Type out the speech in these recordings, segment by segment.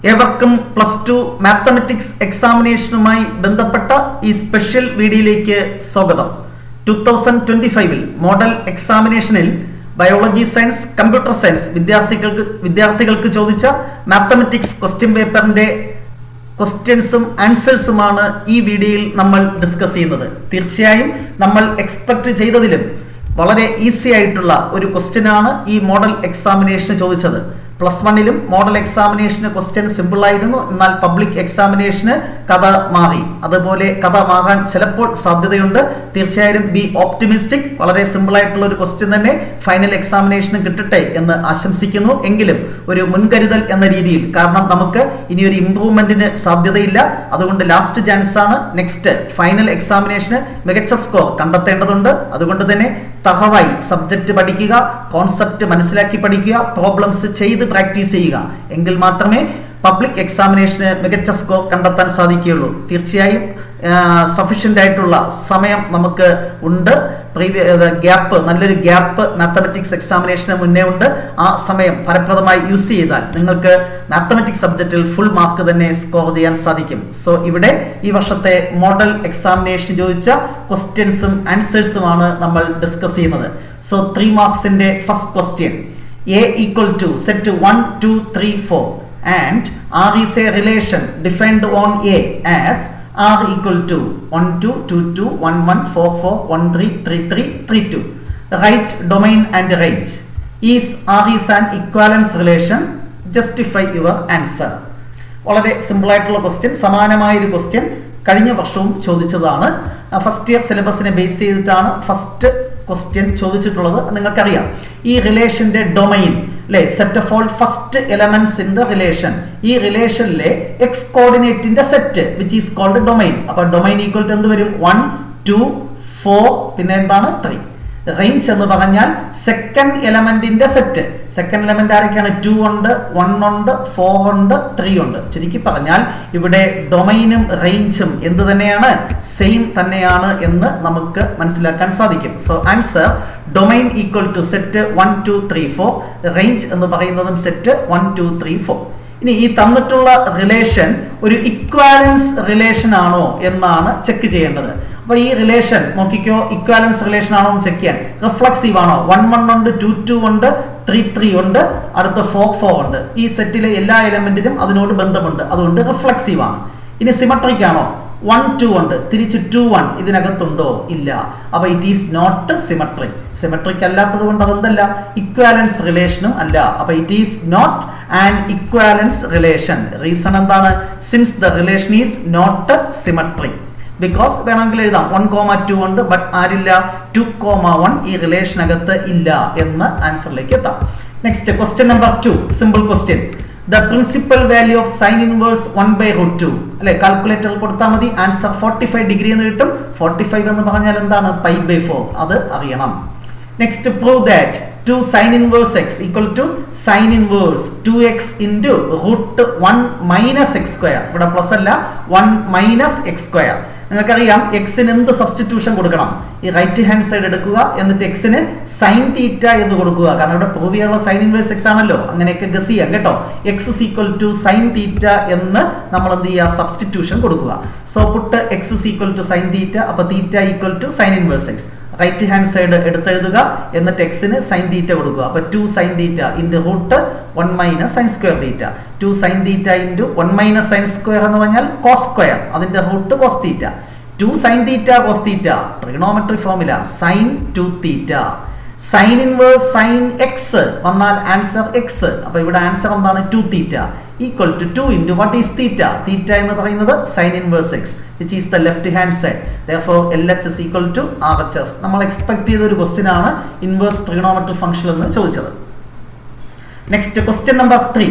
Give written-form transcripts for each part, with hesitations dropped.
ഏവർക്കും +2 മാത്തമാറ്റിക്സ് എക്സാമിനേഷനുമായി ബന്ധപ്പെട്ട ഈ സ്പെഷ്യൽ വീഡിയോയിലേക്ക് സ്വാഗതം. 2025 മോഡൽ എക്സാമിനേഷനിൽ ബയോളജി സയൻസ്, കമ്പ്യൂട്ടർ സയൻസ് വിദ്യാർത്ഥികൾക്ക് ചോദിച്ച മാത്തമാറ്റിക്സ് ക്വസ്റ്റ്യൻ പേപ്പറിന്റെ ക്വസ്റ്റ്യൻസും ആൻസേഴ്സുമാണ് ഈ വീഡിയോയിൽ നമ്മൾ ഡിസ്കസ് ചെയ്യുന്നത്. തീർച്ചയായും നമ്മൾ എക്സ്പെക്ട് ചെയ്തതിലും വളരെ ഈസി ആയിട്ടുള്ള ഒരു ക്വസ്റ്റ്യനാണ് ഈ മോഡൽ എക്സാമിനേഷന് ചോദിച്ചത്. +1 മോഡൽ എക്സാമിനേഷന് ക്വസ്റ്റ്യൻ സിമ്പിൾ ആയിരുന്നു, എന്നാൽ പബ്ലിക് എക്സാമിനേഷന് കഥ മാറി. അതുപോലെ കഥ മാറാൻ ചിലപ്പോൾ സാധ്യതയുണ്ട്. തീർച്ചയായും ബി ഓപ്റ്റിമിസ്റ്റിക്. വളരെ സിമ്പിൾ ആയിട്ടുള്ള ഒരു ക്വസ്റ്റ്യൻ തന്നെ ഫൈനൽ എക്സാമിനേഷന് കിട്ടട്ടെ എന്ന് ആശംസിക്കുന്നു. എങ്കിലും ഒരു മുൻകരുതൽ എന്ന രീതിയിൽ, കാരണം നമുക്ക് ഇനി ഒരു ഇംപ്രൂവ്മെന്റിന് സാധ്യതയില്ല. അതുകൊണ്ട് ലാസ്റ്റ് ചാൻസ് ആണ്. നെക്സ്റ്റ് ഫൈനൽ എക്സാമിനേഷന് മികച്ച സ്കോർ കണ്ടെത്തേണ്ടതുണ്ട്. അതുകൊണ്ട് തന്നെ തഹവായി സബ്ജക്ട് പഠിക്കുക, കോൺസെപ്റ്റ് മനസ്സിലാക്കി പഠിക്കുക, പ്രോബ്ലംസ് ചെയ്ത് പ്രാക്ടീസ് ചെയ്യുക. എങ്കിൽ മാത്രമേ പബ്ലിക് എക്സാമിനേഷന് മികച്ച സ്കോർ കണ്ടെത്താൻ സാധിക്കുകയുള്ളൂ. തീർച്ചയായും സഫീഷ്യന്റ് ആയിട്ടുള്ള സമയം നമുക്ക് ഉണ്ട്. നല്ലൊരു ഗ്യാപ്പ് മാത്തമാറ്റിക്സ് എക്സാമിനേഷന് മുന്നേ ഉണ്ട്. ആ സമയം ഫലപ്രദമായി യൂസ് ചെയ്താൽ നിങ്ങൾക്ക് മാത്തമാറ്റിക്സ് സബ്ജക്റ്റിൽ ഫുൾ മാർക്ക് തന്നെ സ്കോർ ചെയ്യാൻ സാധിക്കും. സോ ഇവിടെ ഈ വർഷത്തെ മോഡൽ എക്സാമിനേഷൻ ചോദിച്ച ക്വസ്റ്റ്യൻസും ആൻസേഴ്സുമാണ് നമ്മൾ ഡിസ്കസ് ചെയ്യുന്നത്. സോ 3 മാർക്സിന്റെ first question: A equal to set 1, 2, 3, 4 and R is a relation defined on A as R equal to 1, 2, 2, 2, 1, 1, 4, 4, 1, 3, 3, 3, 3, 2. Write domain and range. Is R is an equivalence relation? Justify your answer. വളരെ simple ആയിട്ടുള്ള question. സമാനമായൊരു question കഴിഞ്ഞ വർഷവും ചോദിച്ചതാണ്. First year സിലബസിനെ base ചെയ്തിട്ടാണ് first question ചോദിച്ചിട്ടുള്ളത്. നിങ്ങൾക്കറിയാം ഈ റിലേഷന്റെ ഡൊമൈൻ അല്ലെ, set of all first elements in the relation. ഈ റിലേഷനിലെ എക്സ് കോർഡിനേറ്റിന്റെ set which is called domain. അപ്പൊ ഡൊമൈൻ ഈക്വൽ ടു എന്ത് വരും? 1, 2, 4, പിന്നെ എന്താണ് 3. റേഞ്ച് എന്ന് പറഞ്ഞാൽ സെക്കൻഡ് എലമെന്റിന്റെ സെറ്റ്. സെക്കൻഡ് എലമെന്റ് ആരൊക്കെയാണ്? 2 ഉണ്ട്, 1 ഉണ്ട്, 4 ഉണ്ട്, 3 ഉണ്ട്. ചുരുക്കി പറഞ്ഞാൽ ഇവിടെ ഡൊമൈനും റേഞ്ചും എന്ത് തന്നെയാണ്? സെയിം തന്നെയാണ് എന്ന് നമുക്ക് മനസ്സിലാക്കാൻ സാധിക്കും. So answer domain equal to set 1, 2, 3, 4. Range എന്ന് പറയുന്നതും സെറ്റ് 1, 2, 3, 4. ഇനി ഈ തന്നിട്ടുള്ള റിലേഷൻ ഒരു ഇക്വാലൻസ് റിലേഷൻ ആണോ എന്നാണ് ചെക്ക് ചെയ്യേണ്ടത്. അപ്പൊ ഈ റിലേഷൻ നോക്കിക്കോ, ഇക്വാലൻസ് റിലേഷൻ ആണോ എന്ന് ചെക്ക് ചെയ്യാൻ. റിഫ്ലക്സീവ് ആണോ? 1, 1 ഉണ്ട്, 2, 2 ഉണ്ട്, 3, 3 ഉണ്ട്, അടുത്ത 4, 4 ഉണ്ട്. ഈ സെറ്റിലെ എല്ലാ എലമെന്റിനും അതിനോട് ബന്ധമുണ്ട്, അതുകൊണ്ട് റിഫ്ലക്സീവ് ആണ്. ഇനി സിമെട്രിക് ആണോ? 1, 2 ഉണ്ട്, തിരിച്ച് 2, 1 ഇതിനകത്തുണ്ടോ? ഇല്ല. അപ്പൊ it is not symmetric. Symmetric അല്ലാത്തത് കൊണ്ട് അതെന്തല്ല? ഇക്വാലൻസ് റിലേഷനും അല്ല. അപ്പൊ it is not an equivalence relation. Reason എന്താണ്? Since the relation is not symmetric. Because വേണമെങ്കിൽ എഴുതാം 1, 2 ഉണ്ട്, ബട്ട് ആരില്ല? 2, 1 ഈ റിലേഷനകത്ത് ഇല്ല എന്ന് ആൻസറിലേക്ക് എത്താം. Next question number 2, simple question. The principal value of sin inverse 1/√2 അല്ലെ, കാൽക്കുലേറ്റർ കൊടുത്താൽ മതി. ആൻസർ 45 ഡിഗ്രി എന്ന് കിട്ടും. 45 എന്ന് പറഞ്ഞാൽ എന്താണ്? π/4. അത് അറിയണം. Next prove that 2 sin inverse x equal to sin inverse 2x into √1 minus x square. ഇവിടെ പ്ലസ് അല്ല, 1 minus x square. നിങ്ങൾക്കറിയാം എക്സിന് എന്ത് സബ്സ്റ്റിറ്റ്യൂഷൻ കൊടുക്കണം? ഈ റൈറ്റ് ഹാൻഡ് സൈഡ് എടുക്കുക, എന്നിട്ട് എക്സിന് സൈൻ തീറ്റ എന്ന് കൊടുക്കുക. കാരണം ഇവിടെ പ്രൂവ് ചെയ്യാനുള്ള സൈൻ ഇൻവേഴ്സ് എക്സ് ആണല്ലോ. അങ്ങനെയൊക്കെ ഗസ് ചെയ്യാം കേട്ടോ. X is equal to sine theta എന്ന് നമ്മൾ എന്ത് ചെയ്യുക? സബ്സ്റ്റിറ്റ്യൂഷൻ കൊടുക്കുക. So put x is equal to sine theta. അപ്പൊ theta equal to sine inverse x. Right hand side എടുത്തെഴുതുക, എന്നിട്ട് എക്സിന് സൈൻ തീറ്റ കൊടുക്കുക. അപ്പൊ 2 sine theta into √1 minus sine square theta. 2 sine theta into 1 minus sine square എന്ന് പറഞ്ഞാൽ cos square, അതിന്റെ root cos theta. 2 sine theta cos theta, trigonometry formula sine 2 theta. Sine inverse sine x വന്നാൽ answer x. അപ്പൊ ഇവിടെ answer എന്താണ്? 2 theta equal to 2 into what is theta? Theta എന്ന് പറയുന്നത് sine inverse x which is the left hand side. Therefore LH is equal to RHS. നമ്മൾ expect ചെയ്ത ഒരു question ആണ് ഇൻവേഴ്സ് ട്രിഗണോമെട്രി ഫംഗ്ഷൻ എന്ന് ചോദിച്ചത്. Next question number 3.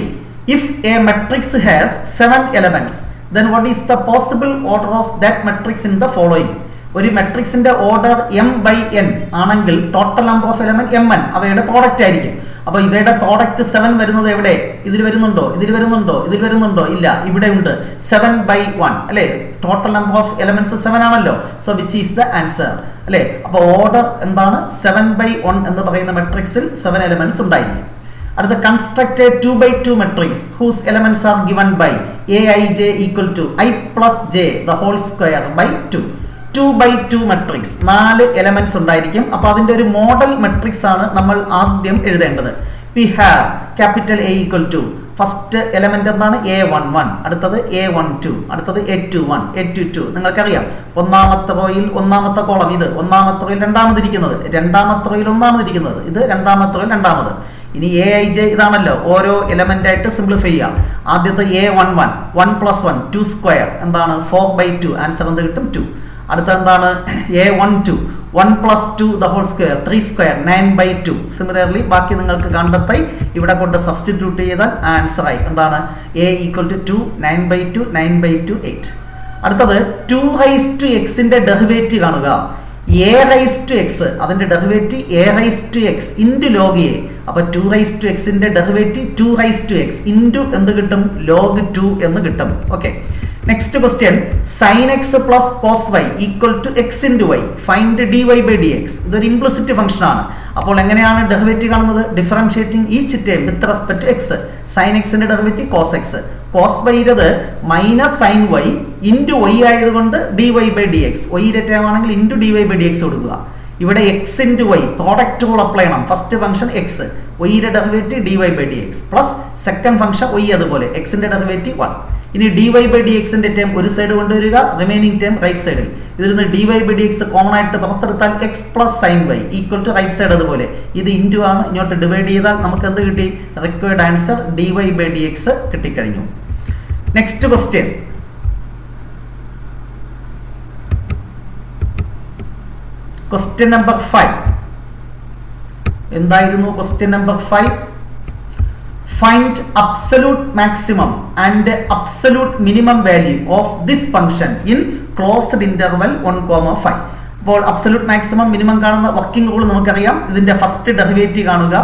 If a matrix has 7 elements, then what is the possible order of that matrix in the following? ഒരു മെട്രിക്സിന്റെ order m/n ആണെങ്കിൽ total number of element mn അവയുടെ product ആയിരിക്കും. അപ്പൊ ഇവയുടെ product 7 വരുന്നത് എവിടെ? ഇതിൽ വരുന്നുണ്ടോ? ഇതിൽ വരുന്നുണ്ടോ? ഇതിൽ വരുന്നുണ്ടോ? ഇല്ല, ഇവിടെ ഉണ്ട്. 7/1 അല്ലെ, ടോട്ടൽ നമ്പർ ഓഫ് എലമെന്റ്സ് 7 ആണല്ലോ. So which is the answer അല്ലെ. അപ്പൊ ഓർഡർ എന്താണ്? 7/1 എന്ന് പറയുന്ന മെട്രിക്സിൽ 7 എലമെന്റ്സ് ഉണ്ടായിരിക്കും. അടുത്ത construct a 2x2 matrix whose elements are given by aij equal to i plus j the whole square by 2. 2x2 matrix 4 elements ഉണ്ടായിരിക്കും. അപ്പൊ അതിന്റെ ഒരു മോഡൽ മെട്രിക്സ് ആണ് നമ്മൾ ആദ്യം എഴുതേണ്ടത്. We have capital A equal to first element എന്താണ് a11, അടുത്തത് a12, അടുത്തത് a21, a22. നിങ്ങൾക്കറിയാം ഒന്നാമത്തെ റോയിൽ ഒന്നാമത്തെ കോളം ഇത്, ഒന്നാമത്തെ റോയിൽ രണ്ടാമതിരിക്കുന്നത്, രണ്ടാമത്തെ റോയിൽ ഒന്നാമതിരിക്കുന്നത് ഇത്, രണ്ടാമത്തെ റോയിൽ രണ്ടാമത്. ഇനി aij ഇതാണല്ലോ, ഓരോ എലമെന്റ് ആയിട്ട് സിംപ്ലിഫൈ ചെയ്യാം. ആദ്യത്തെ a11 1 + 1 2 സ്ക്വയർ എന്താണ് 4/2, ആൻസർ എന്ത് കിട്ടും 2. അടുത്ത എന്താണ് a12 1 + 2 the whole square 3 square 9/2. Similarly ബാക്കി നിങ്ങൾക്ക് കണ്ടെത്തായി ഇവിടെ കൊണ്ട് സബ്സ്റ്റിറ്റ്യൂട്ട് ചെയ്താൽ ആൻസർ ആയി എന്താണ് a ഈക്വൽ ടു 2 9/2 9/2 8. അടുത്തത് 2x ന്റെ ഡെറിവേറ്റീവ് കാണുക. a(x) അതിന്റെ derivative a(x) into log a. അപ്പൊ 2x ന്റെ ഡെറിവേറ്റീവ് 2x ഇൻറ്റു എന്ത് കിട്ടും log 2 എന്ന് കിട്ടും. Okay, next question sin x plus cos y equal to x into y find dy by dx. ഇതൊരു ഇംപ്ലിസിറ്റ് ഫംഗ്ഷൻ ആണ്. അപ്പോൾ എങ്ങനെയാണ് ഡെറിവേറ്റീവ് കാണുന്നത്? Differentiating each term with respect to x. sin x ന്റെ derivative cos x, cos y യുടെ minus sin y into y ആയതുകൊണ്ട് dy by dx. y യുടെ term ആണെങ്കിൽ ഇൻറ്റു dy ബൈ dx കൊടുക്കുക. ഇവിടെ x into y product rule apply ചെയ്യണം. First function x, y യുടെ derivative dy by dx plus second function y അതുപോലെ x ന്റെ derivative 1. ഇനി dy ബൈ dx ന്റെ ടേം ഒരു സൈഡ് കൊണ്ടുവരിക, റിമൈനിങ് ടേം റൈറ്റ് സൈഡിൽ. ഇതിൽ നിന്ന് dy ബൈ dx കോമൺ ആയിട്ട് പുറത്തെടുത്താൽ x plus sin y equal to right side അതുപോലെ. ഇത് ഇൻറ്റു ആണ്, ഇങ്ങോട്ട് ഡിവൈഡ് ചെയ്താൽ നമുക്ക് എന്ത് കിട്ടി? Required answer dy by dx കിട്ടിക്കഴിഞ്ഞു. നെക്സ്റ്റ് ക്വസ്റ്റ്യൻ ക്വസ്റ്റ്യൻ നമ്പർ 5 എന്തായിരുന്നു? Question number 5 find absolute maximum and absolute minimum value of this function in closed interval 1,5. അപ്പോൾ അബ്സല്യൂട്ട് മാക്സിമം മിനിമം കാണുന്ന വർക്കിംഗ് റൂൾ നമുക്കറിയാം. ഇതിന്റെ ഫസ്റ്റ് ഡെറിവേറ്റീവ് കാണുക,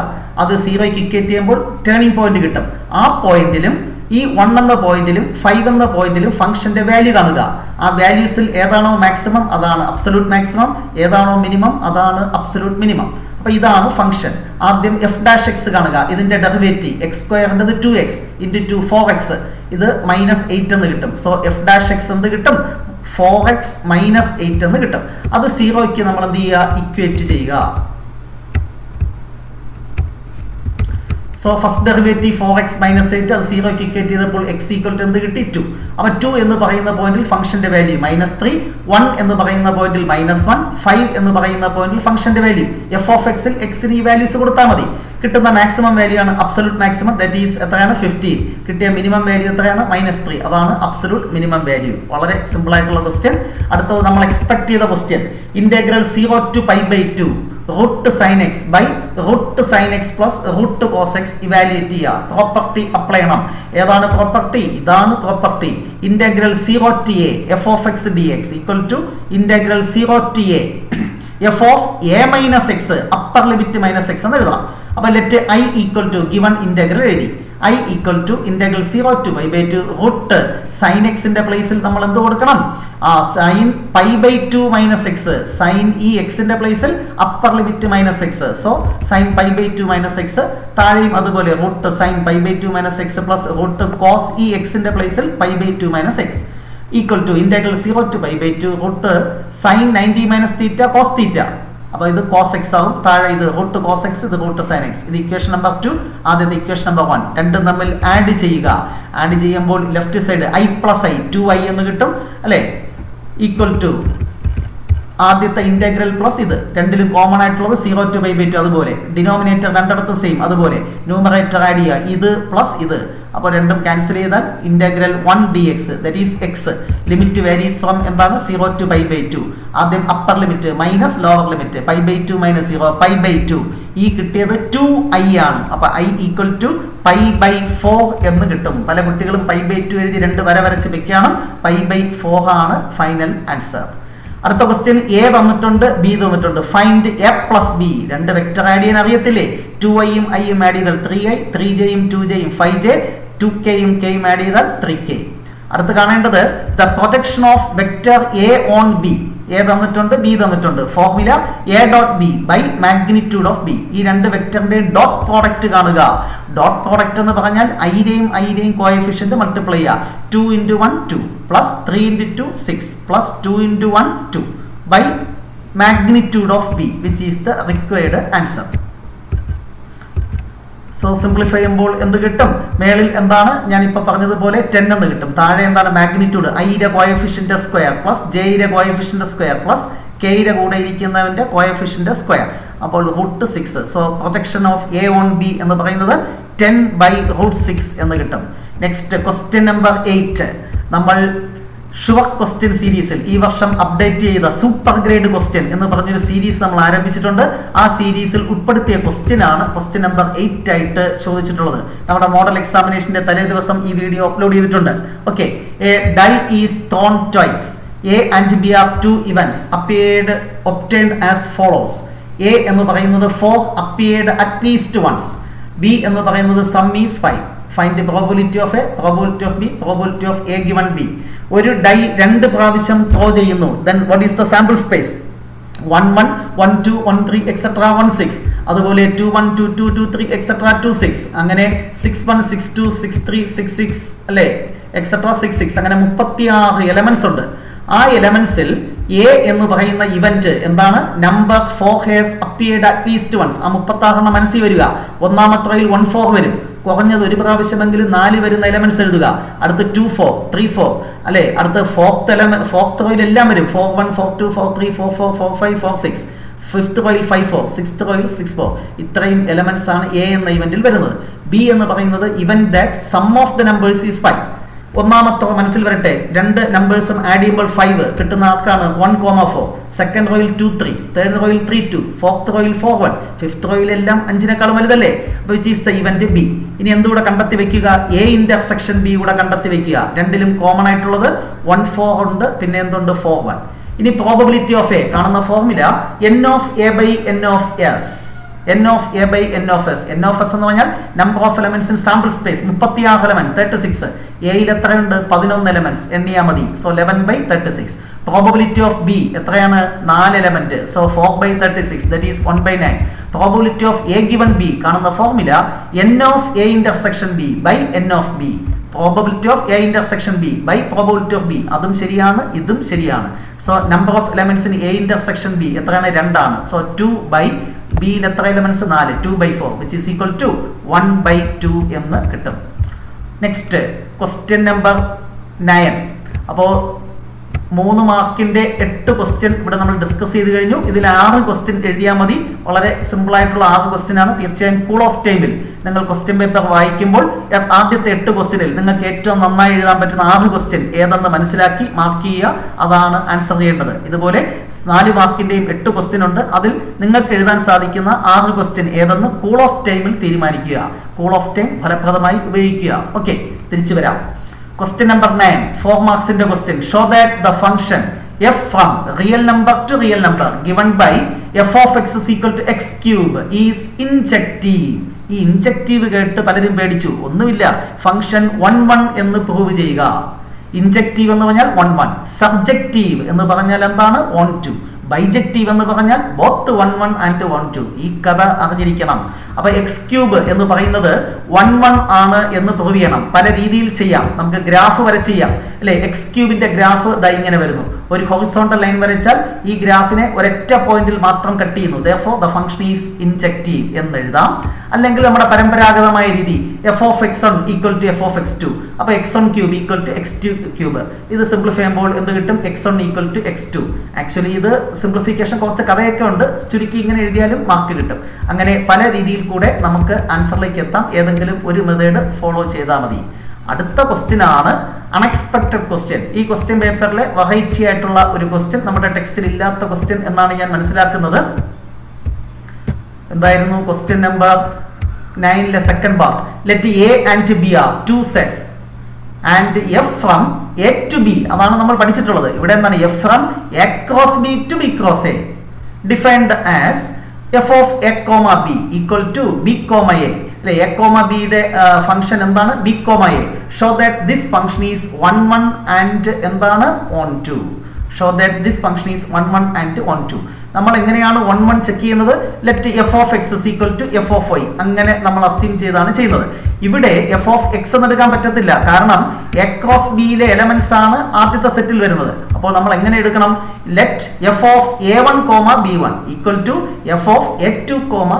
അത് 0ക്ക് equate ചെയ്യുമ്പോൾ turning point കിട്ടും. ആ പോയിന്റിലും ഈ 1 എന്ന പോയിന്റിലും 5 എന്ന പോയിന്റിലും ഫംഗ്ഷന്റെ വാല്യൂ കാണുക. ആ വാല്യൂസിൽ ഏതാണോ മാക്സിമം അതാണ് അബ്സല്യൂട്ട് മാക്സിമം, ഏതാണോ മിനിമം അതാണ് അബ്സല്യൂട്ട് മിനിമം. അപ്പൊ ഇതാണ് ഫംഗ്ഷൻ. ആദ്യം f'(x) കാണുക. ഇതിന്റെ derivative x² 2x into 2 4x, ഇത് -8 എന്ന് കിട്ടും. സോ f'(x) എന്ത് കിട്ടും? 4x - 8 എന്ന് കിട്ടും. അത് 0ക്ക് നമ്മൾ എന്ത് ചെയ്യുക? ഇക്വേറ്റ് ചെയ്യുക. സോ ഫസ്റ്റ് ഡെറിവേറ്റീവ് 4x - 8 അത് 0ക്ക് ഇക്വേറ്റ് ചെയ്തപ്പോൾ x ഈക്വൽ ടു എന്ത് കിട്ടി? 2. അപ്പൊ 2 എന്ന് പറയുന്ന പോയിന്റിൽ ഫംഗ്ഷന്റെ വാല്യൂ -3, 1 എന്ന് പറയുന്ന പോയിന്റിൽ -1, 5 എന്ന് പറയുന്ന പോയിന്റിൽ ഫംഗ്ഷന്റെ വാല്യൂ. f(x) ൽ x ന് ഈ വാല്യൂസ് കൊടുത്താൽ മതി. കിട്ടുന്ന മാക്സിമം വാല്യൂ ആണ് അബ്സല്യൂട്ട് മാക്സിമം, ദാറ്റ് ഈസ് എത്രയാണ് 15. കിട്ടിയ മിനിമം വാല്യൂ എത്രയാണ്? -3. അതാണ് അബ്സല്യൂട്ട് മിനിമം വാല്യൂ. വളരെ സിമ്പിൾ ആയിട്ടുള്ള ക്വസ്റ്റ്യൻ. അടുത്തത് നമ്മൾ എക്സ്പെക്ട് ചെയ്ത question integral 0 to π/2 root sin x by root sin x plus root cos x evaluate ചെയ്യുക. പ്രോപ്പർട്ടി അപ്ലൈ ചെയ്യണം. ഏതാണ് പ്രോപ്പർട്ടി? ഇതാണ് property. Integral 0 to a f(x) dx equal to integral 0 to a f(a - x) upper limit -x എന്ന് എഴുതണം. അപ്പൊ let i equal to given integral എഴുതി. i equal to integral 0 to π/2 root sine എക്സിന്റെ പ്ലേസിൽ നമ്മൾ എന്ത് കൊടുക്കണം? സൈൻ π/2 - x, സൈൻ ഈ എക്സിന്റെ പ്ലേസിൽ upper limit -x. So sine π/2 - x, താഴെയും അതുപോലെ root sine π/2 - x plus root cos ഈ എക്സിന്റെ പ്ലേസിൽ π/2 - x equal to integral 0 to π/2 root sine 90 - θ cos θ. അപ്പൊ ഇത് cos x ആവും. താഴെ ഇത് റൂട്ട് cos x, ഇത് റൂട്ട് sin x. ഇത് ഇക്വേഷൻ നമ്പർ 2. ആദ്യത്തെ ഇക്വേഷൻ നമ്പർ 1. രണ്ടും തമ്മിൽ ആഡ് ചെയ്യുക. ആഡ് ചെയ്യുമ്പോൾ left side i + i 2i എന്ന് കിട്ടും അല്ലെ? ഈക്വൽ ടു ആദ്യത്തെ ഇന്റഗ്രൽ പ്ലസ് ഇത് രണ്ടിലും കോമൺ ആയിട്ടുള്ളത് 0 to π/2 അതുപോലെ. ഡിനോമിനേറ്റർ രണ്ടിടത്തും സെയിം അതുപോലെ. ന്യൂമറേറ്റർ ആഡ് ചെയ്യുക, ഇത് പ്ലസ് ഇത്. അപ്പോൾ രണ്ടും ക്യാൻസൽ ചെയ്താൽ integral 1 dx that is x. Limit varies from എന്താണ് 0 to π/2. ആദ്യം upper limit minus lower limit π/2 - 0 π/2. ഈ കിട്ടിയത് 2i ആണ്. അപ്പൊ i ഈക്വൽ ടു π/4 എന്ന് കിട്ടും. പല കുട്ടികളും π/2 എഴുതി 2 വര വരച്ച് വെക്കണം. π/4 ആണ് ഫൈനൽ ആൻസർ. അടുത്ത ക്വസ്റ്റ്യൻ എ തന്നിട്ടുണ്ട്, ബി തന്നിട്ടുണ്ട്. Find A plus B. രണ്ട് വെക്ടർ ആഡ് ചെയ്യാൻ അറിയത്തില്ലേ? 2iയും iയും ആഡ് ചെയ്താൽ 3i, 3jയും 2jയും 5j, 2kയും kയും ആഡ് ചെയ്താൽ 3k. അടുത്ത് കാണേണ്ടത് the projection of vector A on B A തന്നിട്ടുണ്ട്, ബി തന്നിട്ടുണ്ട്. Formula A dot B by magnitude of B. ഈ രണ്ട് വെക്ടറിന്റെ ഡോട്ട് പ്രോഡക്റ്റ് കാണുക. ഡോട്ട് പ്രോഡക്റ്റ് എന്ന് പറഞ്ഞാൽ ഐയുടെയും കോഎഫിഷ്യന്റ് മൾട്ടിപ്ലൈ ചെയ്യുക. 2 × 1 2 plus 3 × 2 6 plus 2 × 1 2 by magnitude of B which is the required answer. So simplify ചെയ്യുമ്പോൾ എന്ത് കിട്ടും? മേളിൽ എന്താണ് ഞാനിപ്പോ പറഞ്ഞതുപോലെ 10 എന്ന് കിട്ടും. താഴെ എന്താണ്? മാഗ്നിറ്റ്യൂഡ് ഐയുടെ കോഎഫിഷ്യന്റ് സ്ക്വയർ പ്ലസ് ജെയുടെ കോഎഫിഷ്യന്റ് സ്ക്വയർ പ്ലസ് കെയുടെ കൂടെ ഇരിക്കുന്നവന്റെ കോഎഫിഷ്യന്റ് സ്ക്വയർ. അപ്പോൾ √6. So projection of A on B എന്ന് പറയുന്നത് 10/√6 എന്ന് കിട്ടും. Next question number 8. നമ്മൾ ഷുവർ ക്വസ്റ്റ്യൻ സീരീസിൽ ഈ വർഷം അപ്ഡേറ്റ് ചെയ്ത സൂപ്പർ ഗ്രേഡ് ക്വസ്റ്റ്യൻ എന്ന് പറഞ്ഞൊരു സീരീസ് നമ്മൾ ആരംഭിച്ചിട്ടുണ്ട്. ആ സീരീസിൽ ഉൾപ്പെടുത്തിയ ക്വസ്റ്റ്യൻ ആണ് ക്വസ്റ്റ്യൻ നമ്പർ 8 ആയിട്ട് ചോദിച്ചിട്ടുള്ളത്. നമ്മുടെ മോഡൽ എക്സാമിനേഷന്റെ തലേ ദിവസം ഈ വീഡിയോ അപ്ലോഡ് ചെയ്തിട്ടുണ്ട്. Okay, a die is thrown twice. A and B are two events obtained as follows. A എന്ന് പറയുന്നത് 4 appeared at least once. B എന്ന് പറയുന്നത് sum is 5. Find the probability of A, probability of B, probability of A given B. ഒരു dye 2 പ്രാവശ്യം throw ചെയ്യുന്നു. Then what is the sample space? 1 1 1 2 1 3 etc. 1 6. അതുപോലെ 2 1 2 2 2 3 etc. 2 6. അങ്ങനെ 6 1 6 2 6 3 6 6 അല്ലേ etc. 6 6. അങ്ങനെ 36 elements ഉണ്ട്. ആ എലമെന്റ്സിൽ എ എന്ന് പറയുന്ന ഇവന്റ് എന്താണ്? Number 4 has appeared at least once. ആ 36 മനസ്സിൽ വരിക. ഒന്നാമത്തെ റോയിൽ 1 4 വരും. കുറഞ്ഞത് ഒരു പ്രാവശ്യമെങ്കിലും 4 വരുന്ന എലമെന്റ്സ് എഴുതുക. അടുത്ത് 2 4 3 4 അല്ലെ. അടുത്ത് ഫോർത്ത് റോയിൽ എല്ലാം വരും. 4 1 4 2 4 3 4 4 4 5 4 6. ഫിഫ്ത്ത് റോയിൽ 5 4, സിക്സ്ത് റോയിൽ 6 4. ഇത്രയും എലമെന്റ്സ് ആണ് എ എന്ന ഇവന്റിൽ വരുന്നത്. ബി എന്ന് പറയുന്നത് event that sum of the numbers is 5. ഒന്നാമത്തെ മനസ്സിൽ വരട്ടെ. 2 നമ്പേഴ്സും ആഡ് ചെയ്യുമ്പോൾ 5 കിട്ടുന്ന ആർക്കാണ്? 1 4. സെക്കൻഡ് റോയിൽ 2 3, തേർഡ് റോയിൽ 3 2, ഫോർത്ത് റോയിൽ 4 1, ഫിഫ്ത്ത് റോയിൽ എല്ലാം 5നേക്കാളും വലുതല്ലേ? Which is the event B. ഇനി എന്തുകൂടെ കണ്ടെത്തി വെക്കുക? എ ഇന്റർസെക്ഷൻ ബി കൂടെ കണ്ടെത്തി വെക്കുക. രണ്ടിലും കോമൺ ആയിട്ടുള്ളത് 1 4 ഉണ്ട്, പിന്നെ എന്തുണ്ട്? 4 1. ഇനി പ്രോബബിലിറ്റി ഓഫ് എ കാണുന്ന formula n of a by n of s. n of a by n of s. n of s എന്ന് പറഞ്ഞാൽ number of elements in sample space. 36 element 36. എയിൽ എത്രയുണ്ട്? 11 എലമെന്റ്സ് എണ്ണിയാൽ മതി. സോ 11/36. പ്രോബബിലിറ്റി ഓഫ് ബി എത്രയാണ്? 4 element. So 4/36 that is 1/9. Probability of A given B കാണുന്ന formula n of a intersection b by n of b. Probability of A intersection B by probability of B. അതും ശരിയാണ്, ഇതും ശരിയാണ്. So number of elements in A intersection B എത്രയാണ്? 2 ആണ്. So 2 by ബിയിൽ എത്ര elements? 4. 2/4 which is equal to 1/2 എന്ന് കിട്ടും. Next question number 9. അപ്പോൾ 3 മാർക്കിന്റെ 8 ക്വസ്റ്റ്യൻ ഇവിടെ നമ്മൾ ഡിസ്കസ് ചെയ്ത് കഴിഞ്ഞു. ഇതിൽ 6 ക്വസ്റ്റ്യൻ എഴുതിയാൽ മതി. വളരെ സിമ്പിൾ ആയിട്ടുള്ള 6 ക്വസ്റ്റ്യൻ ആണ്. തീർച്ചയായും കൂൾ ഓഫ് ടൈമിൽ നിങ്ങൾ ക്വസ്റ്റ്യൻ പേപ്പർ വായിക്കുമ്പോൾ ആദ്യത്തെ 8 ക്വസ്റ്റ്യനിൽ നിങ്ങൾക്ക് ഏറ്റവും നന്നായി എഴുതാൻ പറ്റുന്ന 6 ക്വസ്റ്റ്യൻ ഏതെന്ന് മനസ്സിലാക്കി മാർക്ക് ചെയ്യുക. അതാണ് ആൻസർ ചെയ്യേണ്ടത്. ഇതുപോലെ 4 മാർക്കിന്റെയും 8 ക്വസ്റ്റ്യൻ ഉണ്ട്. അതിൽ നിങ്ങൾക്ക് എഴുതാൻ സാധിക്കുന്ന 6 ക്വസ്റ്റ്യൻ ഏതെന്ന് കൂൾ ഓഫ് ടൈമിൽ തീരുമാനിക്കുക. കൂൾ ഓഫ് ടൈം ഫലപ്രദമായി ഉപയോഗിക്കുക. ഓക്കെ, തിരിച്ചു വരാം. Question number 9, 4 marks in the question. Show that the function f from real number to real number given by f of x is equal to x cube is injective. ഈ injective കേട്ട് പലരും പേടിച്ചു. ഒന്നുമില്ല, function 1 1 എന്ന് prove ചെയ്യുക. Injective എന്ന് പറഞ്ഞാൽ 1 1. Subjective എന്ന് പറഞ്ഞാൽ എന്താണ്? 1 2. ബൈജക്റ്റീവ് എന്ന് പറഞ്ഞാൽ ബോത്ത് 1 1 ആൻഡ് 1 2. ഈ കഥ അറിഞ്ഞിരിക്കണം. അപ്പൊ എക്സ് ക്യൂബ് എന്ന് പറയുന്നത് 1 1 ആണ് എന്ന് പ്രൂവ് ചെയ്യണം. പല രീതിയിൽ ചെയ്യാം. നമുക്ക് ഗ്രാഫ് വരെ ചെയ്യാം അല്ലെ. എക്സ് ക്യൂബിന്റെ ഗ്രാഫ് ദാ ഇങ്ങനെ വരുന്നു. ഒരു ഹൊറിസോണ്ടൽ ലൈൻ വരച്ചാൽ ഈ ഗ്രാഫിനെ ഒരൊറ്റ പോയിന്റിൽ മാത്രം കട്ട് ചെയ്യുന്നു. therefore the function is injective എന്ന് എഴുതാം. അല്ലെങ്കിൽ നമ്മുടെ പരമ്പരാഗതമായ രീതി f of x1 equal to f of x2. അപ്പൊ x1 cube equal to x2 cube. ഇത് സിംപ്ലിഫൈ ചെയ്യുമ്പോൾ എന്ത് കിട്ടും? x1 equal to x2. Actually ഇത് സിംപ്ലിഫിക്കേഷൻ കുറച്ച് കഥയൊക്കെ ഉണ്ട്. ചുരുക്കി ഇങ്ങനെ എഴുതിയാലും മാർക്ക് കിട്ടും. അങ്ങനെ പല രീതിയിൽ കൂടെ നമുക്ക് ആൻസറിലേക്ക് എത്താം. ഏതെങ്കിലും ഒരു മെത്തേഡ് ഫോളോ ചെയ്താൽ മതി. അടുത്ത ക്വസ്റ്റ്യൻ ആണ് അൺഎക്സ്പെക്ടഡ് ക്വസ്റ്റ്യൻ. ഈ ക്വസ്റ്റ്യൻ പേപ്പറിലെ വെറൈറ്റി ആയിട്ടുള്ള ഒരു ക്വസ്റ്റ്യൻ, നമ്മുടെ ടെക്സ്റ്റിൽ ഇല്ലാത്ത ക്വസ്റ്റ്യൻ എന്നാണ് ഞാൻ മനസ്സിലാക്കുന്നത്. എന്തായിരുന്നു ക്വസ്റ്റ്യൻ നമ്പർ 9ലെ second part? Let A and B are 2 sets and f from a to b. അതാണ് നമ്മൾ പഠിച്ചിട്ടുള്ളത്. ഇവിടെ എന്താണ്? f from a cross b to b cross a defined as f of a comma b equal to b comma a. അല്ലെ, a comma b യുടെ function എന്താണ്? b comma a. Show that this function is 1 1 and എന്താണ്? 1 2. Show that this function is 1 1 and 1 2. നമ്മൾ എങ്ങനെയാണ് 1 1 check ചെയ്യുന്നത്? Let f of x is equal to f of y, അങ്ങനെ നമ്മൾ assume ചെയ്താണ് ചെയ്യുന്നത്. ഇവിടെ എഫ് ഓഫ് എക്സ് എന്ന് എടുക്കാൻ പറ്റത്തില്ല, കാരണം എ ക്രോസ് ബിയിലെ എലമെന്റ്സ് ആണ് ആദ്യത്തെ സെറ്റിൽ വരുന്നത്. അപ്പോൾ നമ്മൾ എങ്ങനെ എടുക്കണം? Let f of a1 b1 equal to f of a2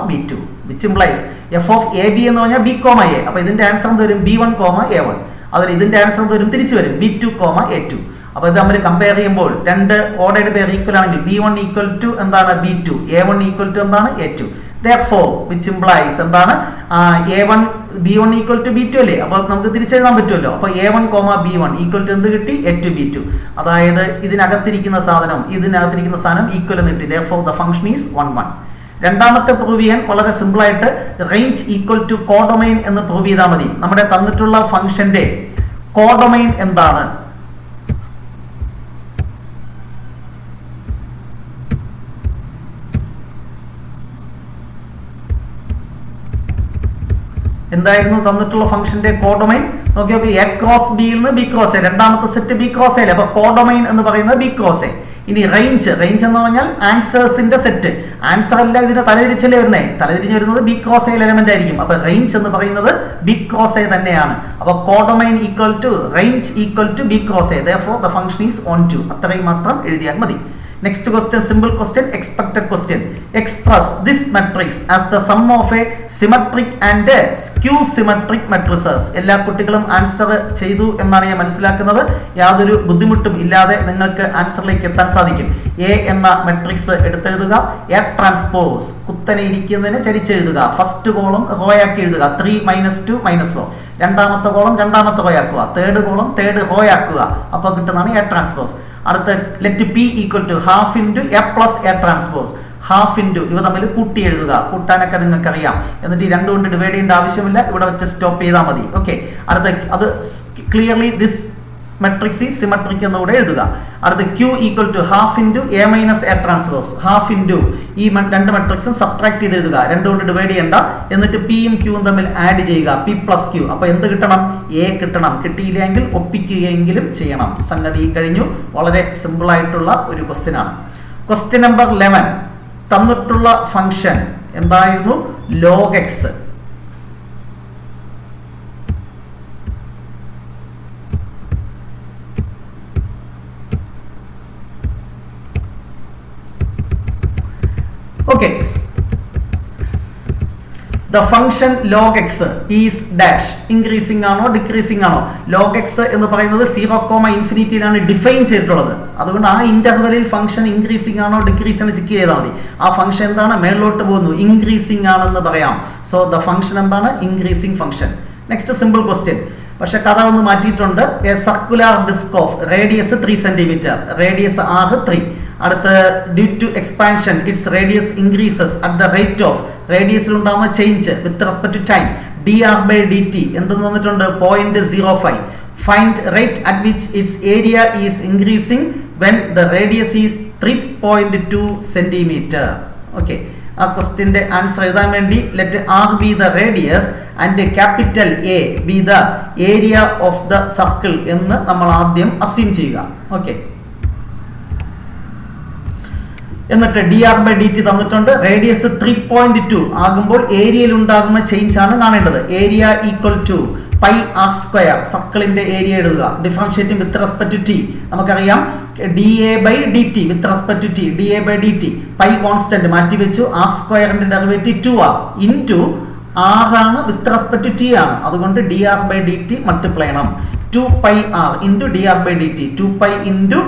b2, which implies f of a b എന്ന് പറഞ്ഞാൽ ബി കോമ എ. അപ്പൊ ഇതിന്റെ ആൻസർ എന്ത് വരും? b1 a1. അതിൽ ഇതിന്റെ ആൻസർ എന്ത് വരും? തിരിച്ചു വരും b2 a2. അപ്പൊ ഇത് തമ്മിൽ കമ്പയർ ചെയ്യുമ്പോൾ രണ്ട് ഓർഡേഡ് പെയർ ഈക്വൽ ആണെങ്കിൽ b1 ഈക്വൽ ടു എന്താണ്? b2, a1 ഈക്വൽ ടു എന്താണ്? a2. therefore which implies എന്താണ്? a1 b1 equal to b2 അല്ലേ? അപ്പൊ നമുക്ക് തിരിച്ചെഴുതാൻ പറ്റുമല്ലോ. അപ്പൊ a1 b1 ഈക്വൽ ടു എന്ത് കിട്ടി? a2 b2. അതായത് ഇതിനകത്തിരിക്കുന്ന സാധനം ഈക്വൽ എന്ന് കിട്ടി. therefore the function is 1 1. രണ്ടാമത്തെ പ്രൂവ് ചെയ്യാൻ വളരെ സിമ്പിൾ ആയിട്ട് റേഞ്ച് ഈക്വൽ ടു കോഡൊമൈൻ എന്ന് പ്രൂവ് ചെയ്താൽ മതി. നമ്മുടെ തന്നിട്ടുള്ള ഫംഗ്ഷന്റെ കോഡൊമൈൻ എന്താണ്? എന്തായിരുന്നു തന്നിട്ടുള്ള ഫംഗ്ഷന്റെ കോഡൊമൈൻ? നോക്കി എ ക്രോസ് ബിയിൽ നിന്ന് ബി ക്രോസ് എ, രണ്ടാമത്തെ സെറ്റ് ബി ക്രോസ് എ. അപ്പൊ കോഡൊമൈൻ എന്ന് പറയുന്നത് ബി ക്രോസ് എ. ഇനി റേഞ്ച് എന്ന് പറഞ്ഞാൽ ആൻസേഴ്സിന്റെ സെറ്റ്. ആൻസർ അല്ല, ഇതിന്റെ തലതിരിച്ചല്ലേ വരുന്നേ? തലതിരിഞ്ഞ് വരുന്നത് ബി ക്രോസ് എ എലമെന്റ് ആയിരിക്കും. അപ്പൊ റേഞ്ച് എന്ന് പറയുന്നത് ബി ക്രോസ് എ തന്നെയാണ്. അപ്പൊ codomain equal to range equal to B cross A. therefore the function is 1 2. അത്രയും മാത്രം എഴുതിയാൽ മതി. Next question, simple question, expected question. Express this matrix as the sum of a symmetric and a skew symmetric matrices. എല്ലാ കുട്ടികളും answer ചെയ്തു എന്നാണ് ഞാൻ മനസ്സിലാക്കുന്നത്. യാതൊരു ബുദ്ധിമുട്ടും ഇല്ലാതെ നിങ്ങൾക്ക് ആൻസറിലേക്ക് എത്താൻ സാധിക്കും. എ എന്ന മെട്രിക്സ് എടുത്തെഴുതുക. എ ട്രാൻസ്പോസ് കുത്തനെ ഇരിക്കുന്നതിന് ചരിച്ചെഴുതുക. ഫസ്റ്റ് കോളം റോയാക്കി എഴുതുക. 3 - 2 - 4. രണ്ടാമത്തെ കോളം രണ്ടാമത്തെ റോയാക്കുക. തേർഡ് കോളം തേർഡ് റോയാക്കുക. അപ്പോൾ കിട്ടുന്നതാണ് എ ട്രാൻസ്പോസ്. അടുത്ത let P equal to half into A plus A transpose. Half into ഇവ തമ്മിൽ കൂട്ടി എഴുതുക. കൂട്ടാനൊക്കെ നിങ്ങൾക്ക് അറിയാം. എന്നിട്ട് ഈ രണ്ടു കൊണ്ട് ഡിവൈഡ് ചെയ്യേണ്ട ആവശ്യമില്ല, ഇവിടെ വെച്ച് സ്റ്റോപ്പ് ചെയ്താൽ മതി. ഓക്കെ, അടുത്ത അത് clearly this matrix is symmetric എന്നുകൂടെ എഴുതുക. അടുത്ത Q equal to half into A minus A transpose. Half into ഈ രണ്ട് മെട്രിക്സും സബ്ട്രാക്ട് ചെയ്ത് എഴുതുക. രണ്ടു കൊണ്ട് ഡിവൈഡ് ചെയ്യേണ്ട. എന്നിട്ട് പിയും ക്യൂവും തമ്മിൽ ആഡ് ചെയ്യുക. P plus Q. അപ്പൊ എന്ത് കിട്ടണം? എ കിട്ടണം. കിട്ടിയില്ലെങ്കിൽ ഒപ്പിക്കുകയെങ്കിലും ചെയ്യണം. സംഗതി കഴിഞ്ഞു. വളരെ സിമ്പിൾ ആയിട്ടുള്ള ഒരു ക്വസ്റ്റ്യൻ ആണ്. Question number 11. തന്നിട്ടുള്ള ഫംഗ്ഷൻ എന്തായിരുന്നു? Log X. Okay, the function log x is dash. increasing ആണോ ഡിക്രീസിംഗ് ആണോ? log x എന്ന് പറയുന്നത് 0, ലാണ് ഡിഫൈൻ ചെയ്തിട്ടുള്ളത്. അതുകൊണ്ട് ആ ഇന്റർവെലിൽ ഫംഗ്ഷൻ ഇൻക്രീസിംഗ് ആണോ ഡിക്രീസ് ആണ് ചെക്ക് ചെയ്താൽ മതി. ആ ഫംഗ്ഷൻ എന്താണ്? മേളിലോട്ട് പോകുന്നു, ഇൻക്രീസിംഗ് ആണെന്ന് പറയാം. സോ ദ ഫംഗ്ഷൻ എന്താണ്? Increasing function. Next simple question. പക്ഷെ കഥ ഒന്ന് മാറ്റിയിട്ടുണ്ട്. A circular disc of radius 3 centimetre, radius r 3. അടുത്ത due to expansion its radius increases at the rate of, റേഡിയസിൽ ഉണ്ടാകുന്ന change with respect to time dr/dt എന്തെന്ന് തന്നിട്ടുണ്ട്? 0.05. Find rate at which its area is increasing when the radius is 3.2 centimetre. Okay, ആ ക്വസ്റ്റ്യന്റെ answer എഴുതാൻ വേണ്ടി let r B the radius and capital A B the area of the circle എന്ന് നമ്മൾ ആദ്യം assume ചെയ്യുക. ഓക്കെ, എന്നിട്ട് dr/dt തന്നിട്ടുണ്ട്. റേഡിയസ് 3.2 ആകുമ്പോൾ ഏരിയയിൽ ഉണ്ടാകുന്ന ചേഞ്ച് ആണ് കാണേണ്ടത്. Area equal to pi r square. സർക്കിളിന്റെ ഏരിയ എഴുതുക. Differentiating with respect to t. നമുക്കറിയാം da/dt with respect to t. da/dt pi constant മാറ്റി വെച്ചു. ആർ സ്ക്വയറിന്റെ ഡെറിവേറ്റീവ് 2r ഇൻറ്റു r ആണ് വിത്ത് റെസ്പെക്ട് ടു ടി ആണ്. അതുകൊണ്ട് dr/dt മൾട്ടിപ്ലൈ ചെയ്യണം. 2πr into dr/dt. 2π into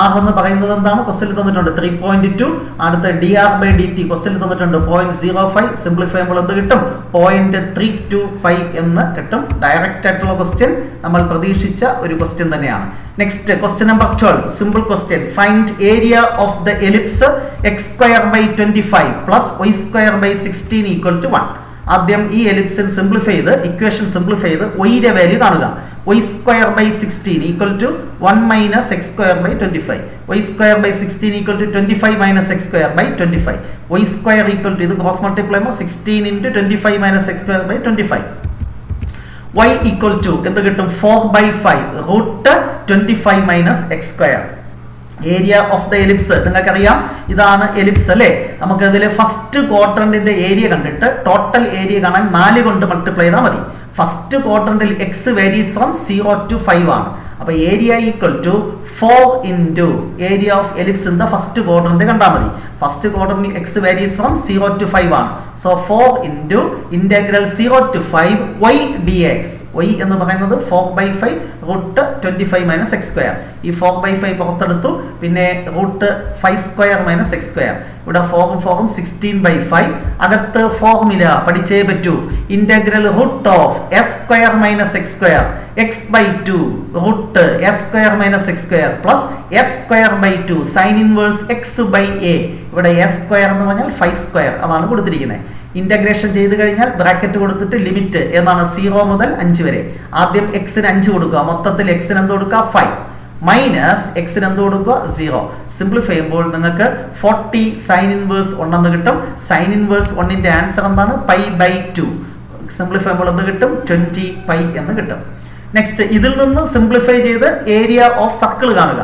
r എന്ന് പറയുന്നത് എന്താണ്? ക്വസ്റ്റ്യനിൽ തന്നിട്ടുണ്ട് 3.2. അടുത്ത dr/dt ക്വസ്റ്റ്യനിൽ തന്നിട്ടുണ്ട് 0.05. സിംപ്ലിഫൈ ചെയ്യുമ്പോൾ എന്ത് കിട്ടും? 0.32π എന്ന് കിട്ടും. ഡയറക്റ്റ് ആയിട്ടുള്ള ക്വസ്റ്റ്യൻ, നമ്മൾ പ്രതീക്ഷിച്ച ഒരു ക്വസ്റ്റ്യൻ തന്നെയാണ്. Next question number 12. Simple question. Find area of the ellipse x²/25 plus y²/16 equal to 1. ആദ്യം ഈ എലിപ്സിൽ സിംപ്ലിഫൈ ചെയ്ത് ഇക്വേഷൻ സിംപ്ലിഫൈ ചെയ്ത് y-യുടെ വാല്യൂ കാണുക. y²/16 equal to 1 minus x²/25. y²/16 equal to 25 - x²/25. y² equal to ഇത് cross multiply ചെയ്യുമ്പോൾ 16 into 25 - x²/25. y equal to എന്ത് കിട്ടും? 4/5 root 25 - x². Area of the ellipse നിങ്ങൾക്കറിയാം, ഇതാണ് എലിപ്സ് അല്ലേ. നമുക്ക് ഇതിൽ ഫസ്റ്റ് ക്വാഡ്രന്റിന്റെ ഏരിയ കണ്ടിട്ട് ടോട്ടൽ ഏരിയ കാണാൻ 4 കൊണ്ട് മൾട്ടിപ്ലൈ ചെയ്താൽ മതി. ഫസ്റ്റ് ക്വാഡ്രന്റിൽ എക്സ് വേരീസ് ഫ്രം 0 to 5 ആണ്. അപ്പൊ area equal to 4 into area of ellipse in the first quadrant കണ്ടാൽ മതി. ഫസ്റ്റ് ക്വാഡ്രന്റിൽ എക്സ് വേരീസ് ഫ്രം 0 to 5 ആണ്. So 4 into integral 0 to 5 y dx. y എന്ന് പറയുന്നത് 4/5 റൂട്ട് 25 മൈനസ് എക്സ് സ്ക്വയർ. ഈ 4/5 പുറത്തെടുത്തു, പിന്നെ root 5 square minus x square. ഇവിടെ 4 16/5. അകത്ത് ഫോർമുല പഠിച്ചേ പറ്റൂ. Integral root of s square minus x square x/2 root s square minus x square plus s square by 2 sine inverse x by a. ഇവിടെ s square എന്ന് പറഞ്ഞാൽ 5 square, അതാണ് കൊടുത്തിരിക്കുന്നത്. Integration ചെയ്ത് കഴിഞ്ഞാൽ ബ്രാക്കറ്റ് കൊടുത്തിട്ട് ലിമിറ്റ് എന്നാണ് 0 മുതൽ 5 വരെ. ആദ്യം എക്സിന് 5 കൊടുക്കുക, മൊത്തത്തിൽ എക്സിന് എന്ത് കൊടുക്കുക 5 മൈനസ് എക്സിന് എന്ത് കൊടുക്കുക 0. സിംപ്ലിഫൈ ചെയ്യുമ്പോൾ നിങ്ങൾക്ക് 40 സൈൻ ഇൻവേഴ്സ് 1 എന്ന് കിട്ടും. സൈൻ ഇൻവേഴ്സ് 1ന്റെ ആൻസർ എന്താണ് π/2. സിംപ്ലിഫൈ ചെയ്യുമ്പോൾ എന്ത് കിട്ടും 20 π എന്ന് കിട്ടും. നെക്സ്റ്റ് ഇതിൽ നിന്ന് സിംപ്ലിഫൈ ചെയ്ത് ഏരിയ ഓഫ് സർക്കിൾ കാണുക.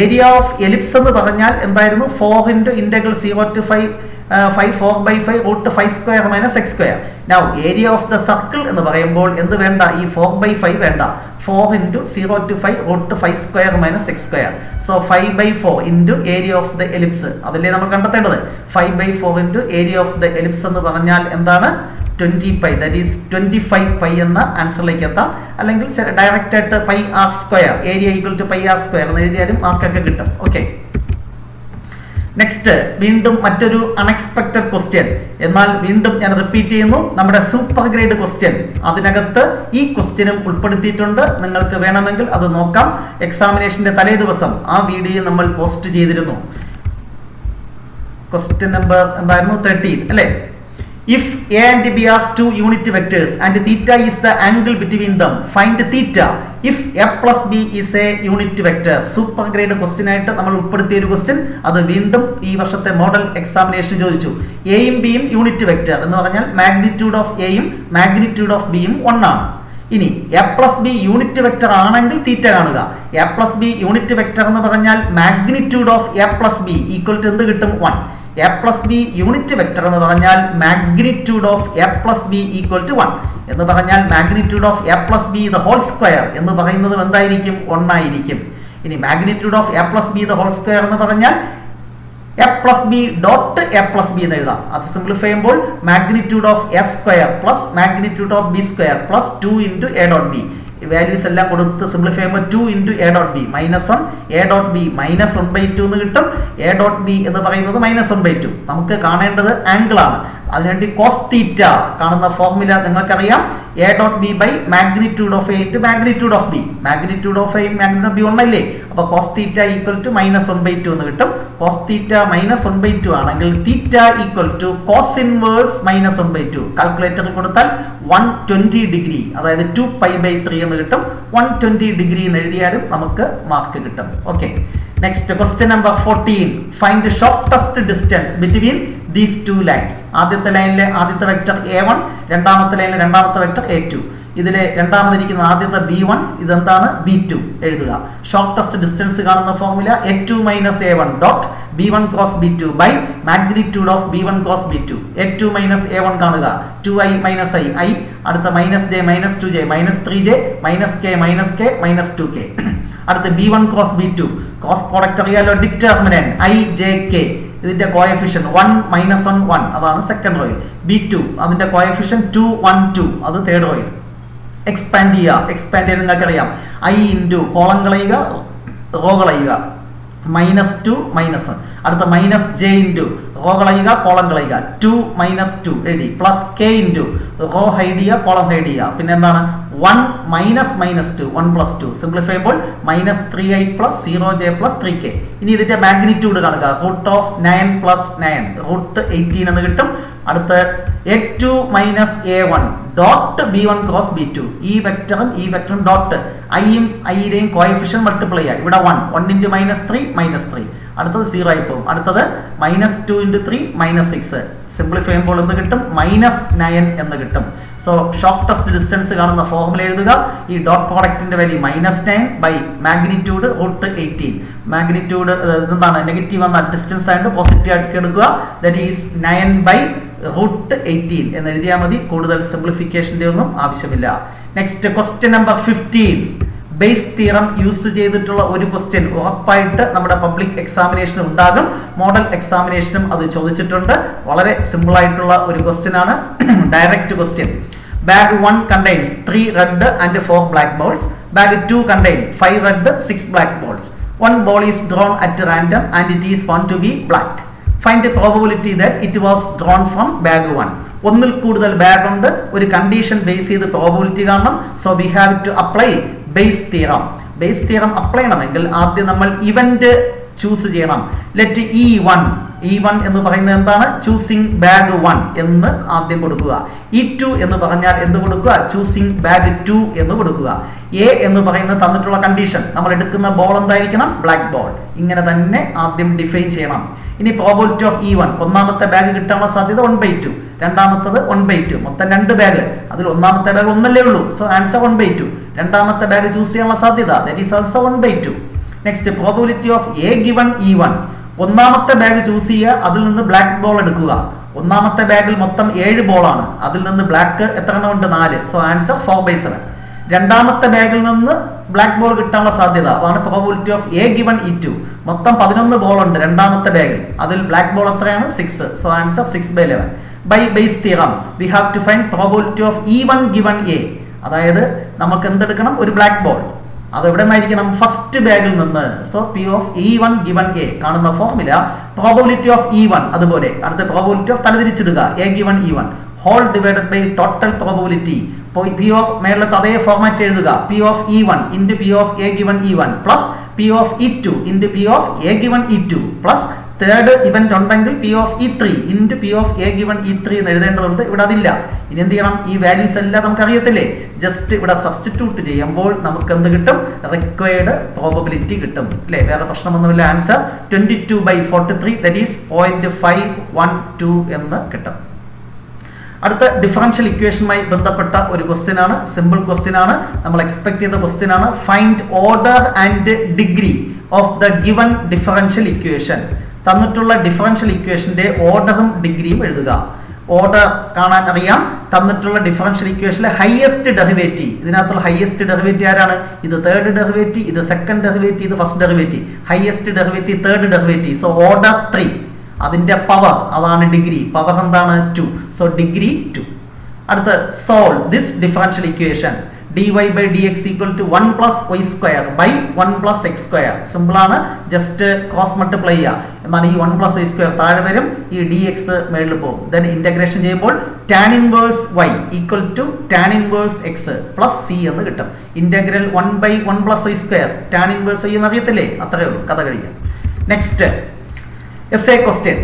ഏരിയ ഓഫ് എലിപ്സ് എന്ന് പറഞ്ഞാൽ എന്തായിരുന്നു 4 into integral 0 to 5 4/5 root 5 square minus x square. Now area of the circle എന്ന് പറയുമ്പോൾ എന്ത് വേണ്ട, ഈ 4/5 വേണ്ട. 4 into 0 to 5 root 5 square minus x square. So 5/4 into area of the ellipse, അതല്ലേ നമ്മൾ കണ്ടെത്തേണ്ടത്. 5/4 into area of the ellipse എന്ന് പറഞ്ഞാൽ എന്താണ് 20 π, ദാറ്റ് ഈസ് 25 π എന്ന ആൻസറിലേക്ക് എത്താം. അല്ലെങ്കിൽ ഡയറക്റ്റ് ആയിട്ട് πr², area equal to πr² എന്ന് എഴുതിയാലും മാർക്കൊക്കെ കിട്ടും. ഓക്കെ, നെക്സ്റ്റ് വീണ്ടും മറ്റൊരു അൺഎക്സ്പെക്ടഡ് ക്വസ്റ്റ്യൻ. എന്നാൽ വീണ്ടും ഞാൻ റിപ്പീറ്റ് ചെയ്യുന്നു, നമ്മുടെ സൂപ്പർ ഗ്രേഡ് ക്വസ്റ്റ്യൻ അതിനകത്ത് ഈ ക്വസ്റ്റ്യനും ഉൾപ്പെടുത്തിയിട്ടുണ്ട്. നിങ്ങൾക്ക് വേണമെങ്കിൽ അത് നോക്കാം. എക്സാമിനേഷന്റെ തലേ ദിവസം ആ വീഡിയോ നമ്മൾ പോസ്റ്റ് ചെയ്തിരുന്നു. ക്വസ്റ്റ്യൻ നമ്പർ എന്തായിരുന്നു 13 അല്ലേ. If A and B are two unit vectors and theta is the angle between them, find theta if A plus B is a unit vector. Super grade question ആയിട്ട് നമ്മൾ ഉൾപ്പെടുത്തിയ ഒരു question. അത് വീണ്ടും ഈ വർഷത്തെ മോഡൽ എക്സാമിനേഷൻ ചോദിച്ചു. എയും ബിയും യൂണിറ്റ് വെക്ടർ എന്ന് പറഞ്ഞാൽ മാഗ്നിറ്റ്യൂഡ് ഓഫ് എയും മാഗ്നിറ്റ്യൂഡ് ഓഫ് ബിയും 1 ആണ്. ഇനി a plus b unit vector ആണെങ്കിൽ തീറ്റ കാണുക. A plus b unit vector എന്ന് പറഞ്ഞാൽ magnitude of a plus b equal to എന്ത് കിട്ടും 1. A plus b unit vector എന്ന് പറഞ്ഞാൽ magnitude of a plus b equal to 1 എന്ന് പറഞ്ഞാൽ magnitude of a plus b the whole square എന്ന് പറയുന്നത് എന്തായിരിക്കും 1 ആയിരിക്കും. ഇനി magnitude of a plus b the whole square എന്ന് പറഞ്ഞാൽ a plus b dot a plus b എന്ന് എഴുതാം. അത് സിംപ്ലിഫൈ ചെയ്യുമ്പോൾ magnitude of a square plus magnitude of b square plus 2 into a dot b. Values എല്ലാം കൊടുത്ത് simplify ചെയ്യുമ്പോൾ 2 into a dot b -1 a dot b -1/2 എന്ന് കിട്ടും. A dot B എന്ന് പറയുന്നത് -1/2. നമുക്ക് കാണേണ്ടത് ആംഗിൾ ആണ്. അതിനുവേണ്ടി കോസ് തീറ്റ കാണുന്ന ഫോർമുല നിങ്ങൾക്കറിയാം. A dot B by magnitude of a into magnitude of b. Magnitude of a magnitude of b 1 അല്ലേ. അപ്പോൾ കോസ് തീറ്റ ഈക്വൽ ടു -1/2 എന്ന് കിട്ടും. കോസ് തീറ്റ -1/2 ആണെങ്കിൽ theta equal to cos inverse -1/2. കാൽക്കുലേറ്ററിൽ കൊടുത്താൽ 120 degree, അതായത് 2π/3 എന്ന് കിട്ടും. 120 ഡിഗ്രി എന്ന് എഴുതിയാലും നമുക്ക് മാർക്ക് കിട്ടും. Okay, next question number 14. Find shortest distance between these two lines. ആദ്യത്തെ ലൈനിലെ ആദ്യത്തെ വെക്ടർ a1, രണ്ടാമത്തെ ലൈനിലെ രണ്ടാമത്തെ വെക്ടർ a2. ഇതിലെ രണ്ടാമതിരിക്കുന്ന ആദ്യത്തെ b1, ഇതെന്താണ് b2 എഴുതുക. ഷോർട്ടസ്റ്റ് ഡിസ്റ്റൻസ് കാണുന്ന formula a2 - a1 dot b1 cross b2 by magnitude of b1 cross b2. a2 - a1 കാണുക, 2i - i, അടുത്ത -j -2j -3j -k -2k. അടുത്ത b1 cross b2 cross product അറിയാലോ, determinant i j k. ഇതിന്റെ coefficient 1 - 1 1, അതാണ് second റോയിൽ. b2 അതിന്റെ coefficient 2 1 2, അത് third റോയിൽ. Expand ചെയ്യുക നിങ്ങൾക്കറിയാം. i ഇൻറ്റു കോളം കളയുക, റോ കളയുക, -2 -1. അടുത്ത -j ഇൻറ്റു റോ കളയുക, കോളം കളയുക, 2 - 2 എഴുതി, plus k into raw hide ചെയ്യുക, കോളം ഹൈഡ് ചെയ്യുക. പിന്നെ എന്താണ് 1 -2 1 + 2. സിംപ്ലിഫൈ ചെയ്യുമ്പോൾ -3i + 0j + 3k. ഇനി ഇതിന്റെ മാഗ്നിറ്റ്യൂഡ് കാണുക. √9 + 9 √18 എന്ന് കിട്ടും. അടുത്ത് a2 - a1 dot b1 cross b2. ഈ വെക്ടറും ഡോട്ട് ഐയും ഐയുടെയും കോഎഫിഷ്യന്റ് മൾട്ടിപ്ലൈ ചെയ്യുക. ഇവിടെ 1 into -3 -3. അടുത്തത് 0 ആയി പോകും. അടുത്തത് -2 into 3 -6. സിംപ്ലിഫൈ ചെയ്യുമ്പോൾ എന്ത് കിട്ടും? -9 എന്ന് കിട്ടും. സോ ഷോർട്ടസ്റ്റ് ഡിസ്റ്റൻസ് കാണുന്ന ഫോർമുല എഴുതുക. ഈ ഡോട്ട് പ്രോഡക്റ്റിന്റെ വാല്യൂ -9 ബൈ മാഗ്നിറ്റ്യൂഡ് √18. മാഗ്നിറ്റ്യൂഡ് എന്താണ് നെഗറ്റീവ് വന്ന ഡിസ്റ്റൻസ് ആയിട്ട് പോസിറ്റീവ് ആക്കി എടുക്കുക. ദാറ്റ് ഈസ് 9 ബൈ √18 എന്ന് എഴുതിയാൽ മതി. കൂടുതൽ സിംപ്ലിഫിക്കേഷന്റെ ഒന്നും ആവശ്യമില്ല. Next question number 15. Base theorem use ചെയ്തിട്ടുള്ള ഒരു ക്വസ്റ്റ്യൻ ഉറപ്പായിട്ട് നമ്മുടെ പബ്ലിക് എക്സാമിനേഷൻ ഉണ്ടാകും. മോഡൽ എക്സാമിനേഷനും അത് ചോദിച്ചിട്ടുണ്ട്. വളരെ സിമ്പിൾ ആയിട്ടുള്ള ഒരു ക്വസ്റ്റ്യൻ ആണ്. Direct question. Bag 1 contains 3 red and 4 black balls. Bag 2 contains 5 red, 6 black balls. One ball is drawn at random and it is found to be black. Find the probability that it was drawn from bag 1. ഒന്നിൽ കൂടുതൽ bag ഉണ്ട്. ഒരു condition base ചെയ്ത് probability കാണണം. So we have to apply Bayes theorem. Bayes theorem apply ചെയ്യണമെങ്കിൽ ആദ്യം നമ്മൾ event choose ചെയ്യണം. ലെറ്റ് E1 എന്ന് പറയുന്നത് എന്താണ്? ചൂസിങ് ബാഗ് 1 എന്ന് ആദ്യം കൊടുക്കുക. E2 എന്ന് പറഞ്ഞാൽ എന്ത് കൊടുക്കുക? ചൂസിങ് ബാഗ് 2 എന്ന് കൊടുക്കുക. A എന്ന് പറയുന്നത് തന്നിട്ടുള്ള കണ്ടീഷൻ, നമ്മൾ എടുക്കുന്ന ബോൾ എന്തായിരിക്കണം? Black ball. ഇങ്ങനെ തന്നെ ആദ്യം ഡിഫൈൻ ചെയ്യണം. ഇനി പ്രോബബിലിറ്റി ഓഫ് E1, ഒന്നാമത്തെ ബാഗ് കിട്ടാനുള്ള സാധ്യത 1/2, രണ്ടാമത്തത് 1/2, മൊത്തം 2 ബാഗ്. അതിൽ ഒന്നാമത്തെ ബാഗ് ഒന്നല്ലേ ഉള്ളൂ. So answer 1/2. രണ്ടാമത്തെ ബാഗ് ചൂസ് ചെയ്യാനുള്ള സാധ്യത that is also 1/2. Next probability of A given E1, ഒന്നാമത്തെ ബാഗ് ചൂസ് ചെയ്യുക, അതിൽ നിന്ന് ബ്ലാക്ക് ബോൾ എടുക്കുക. ഒന്നാമത്തെ ബാഗിൽ മൊത്തം 7 ബോളാണ്, അതിൽ നിന്ന് ബ്ലാക്ക് എത്ര എണ്ണം ഉണ്ട്? 4. So answer 4/7. രണ്ടാമത്തെ ബാഗിൽ നിന്ന് ബ്ലാക്ക് ബോൾ കിട്ടാനുള്ള സാധ്യത അതാണ് probability of A given E2. മൊത്തം 11 ബോൾ ഉണ്ട് രണ്ടാമത്തെ ബാഗിൽ, അതിൽ ബ്ലാക്ക് ബോൾ എത്രയാണ്? 6. So answer 6/11. By Bayes theorem we have to find probability of E1 given A. അതായത് നമുക്ക് എന്തെടുക്കണം? ഒരു ബ്ലാക്ക് ബോൾ. അത് എവിടെ നിന്നായിരിക്കണം? ഫസ്റ്റ് ബാഗിൽ നിന്ന്. So P of E1 given A കാണുന്ന ഫോർമുല പ്രോബബിലിറ്റി ഓഫ് E1. അതുപോലെ അടുത്ത പ്രോബബിലിറ്റി ഓഫ് തലതിരിച്ചിടുക. A given E1 whole divided by total probability. P of മേളത്തെ അതേ ഫോർമാറ്റ് എഴുതുക. P of E1 into P of A given E1 plus P of E2 into P of A given E2 plus third event ഉണ്ടെങ്കിൽ P of E3 into P of A given E3 എന്ന് എഴുതേണ്ടതുണ്ട്. ഇവിടെ അതില്ല. ഇനി എന്ത് ചെയ്യണം? ഈ values എല്ലാം നമുക്ക് അറിയത്തില്ലേ? ജസ്റ്റ് ഇവിടെ സബ്സ്റ്റിറ്റ്യൂട്ട് ചെയ്യുമ്പോൾ നമുക്ക് എന്ത് കിട്ടും? റിക്വയർഡ് പ്രോബബിലിറ്റി കിട്ടും അല്ലേ? വേറെ പ്രശ്നമൊന്നുമില്ല. ആൻസർ 22/43 ദാറ്റ് ഈസ് 0.512 എന്ന് കിട്ടും. അടുത്ത ഡിഫറൻഷ്യൽ ഇക്വേഷനുമായി ബന്ധപ്പെട്ട ഒരു ക്വസ്റ്റ്യൻ ആണ്. സിമ്പിൾ ക്വസ്റ്റ്യൻ ആണ്. നമ്മൾ എക്സ്പെക്ട് ചെയ്ത ക്വസ്റ്റ്യൻ ആണ്. Find order and degree of the given differential equation. തന്നിട്ടുള്ള ഡിഫറൻഷ്യൽ ഇക്വേഷന്റെ ഓർഡറും ഡിഗ്രിയും എഴുതുക. ഓർഡർ കാണാൻ അറിയാം. തന്നിട്ടുള്ള ഡിഫറൻഷ്യൽ ഇക്വേഷനിലെ ഹയസ്റ്റ് ഡെറിവേറ്റീവ്, ഇതിനകത്തുള്ള ഹയസ്റ്റ് ഡെറിവേറ്റീവ് ആരാണ്? ഇത് തേർഡ് ഡെറിവേറ്റീവ്, ഇത് സെക്കൻഡ് ഡെറിവേറ്റീവ്, ഇത് first derivative. Highest derivative third derivative. So order 3. അതിന്റെ പവർ അതാണ് ഡിഗ്രി. പവർ എന്താണ്? 2. So degree 2. അടുത്ത solve this differential equation. dy by dx equal to 1 plus y square by 1 plus x square. Simple ആണ്. Just cross multiply ചെയ്യുക. എന്നാൽ ഈ 1 plus y square താഴെ വരും, ഈ dx മേളിൽ പോകും. ദെൻ ഇന്റഗ്രേഷൻ ചെയ്യുമ്പോൾ tan inverse y equal to tan inverse x plus c എന്ന് കിട്ടും. Integral 1/1 plus y square tan inverse y എന്ന് അറിയത്തില്ലേ? അത്രയേ ഉള്ളൂ, കഥ കഴിക്കാം. Next essay question.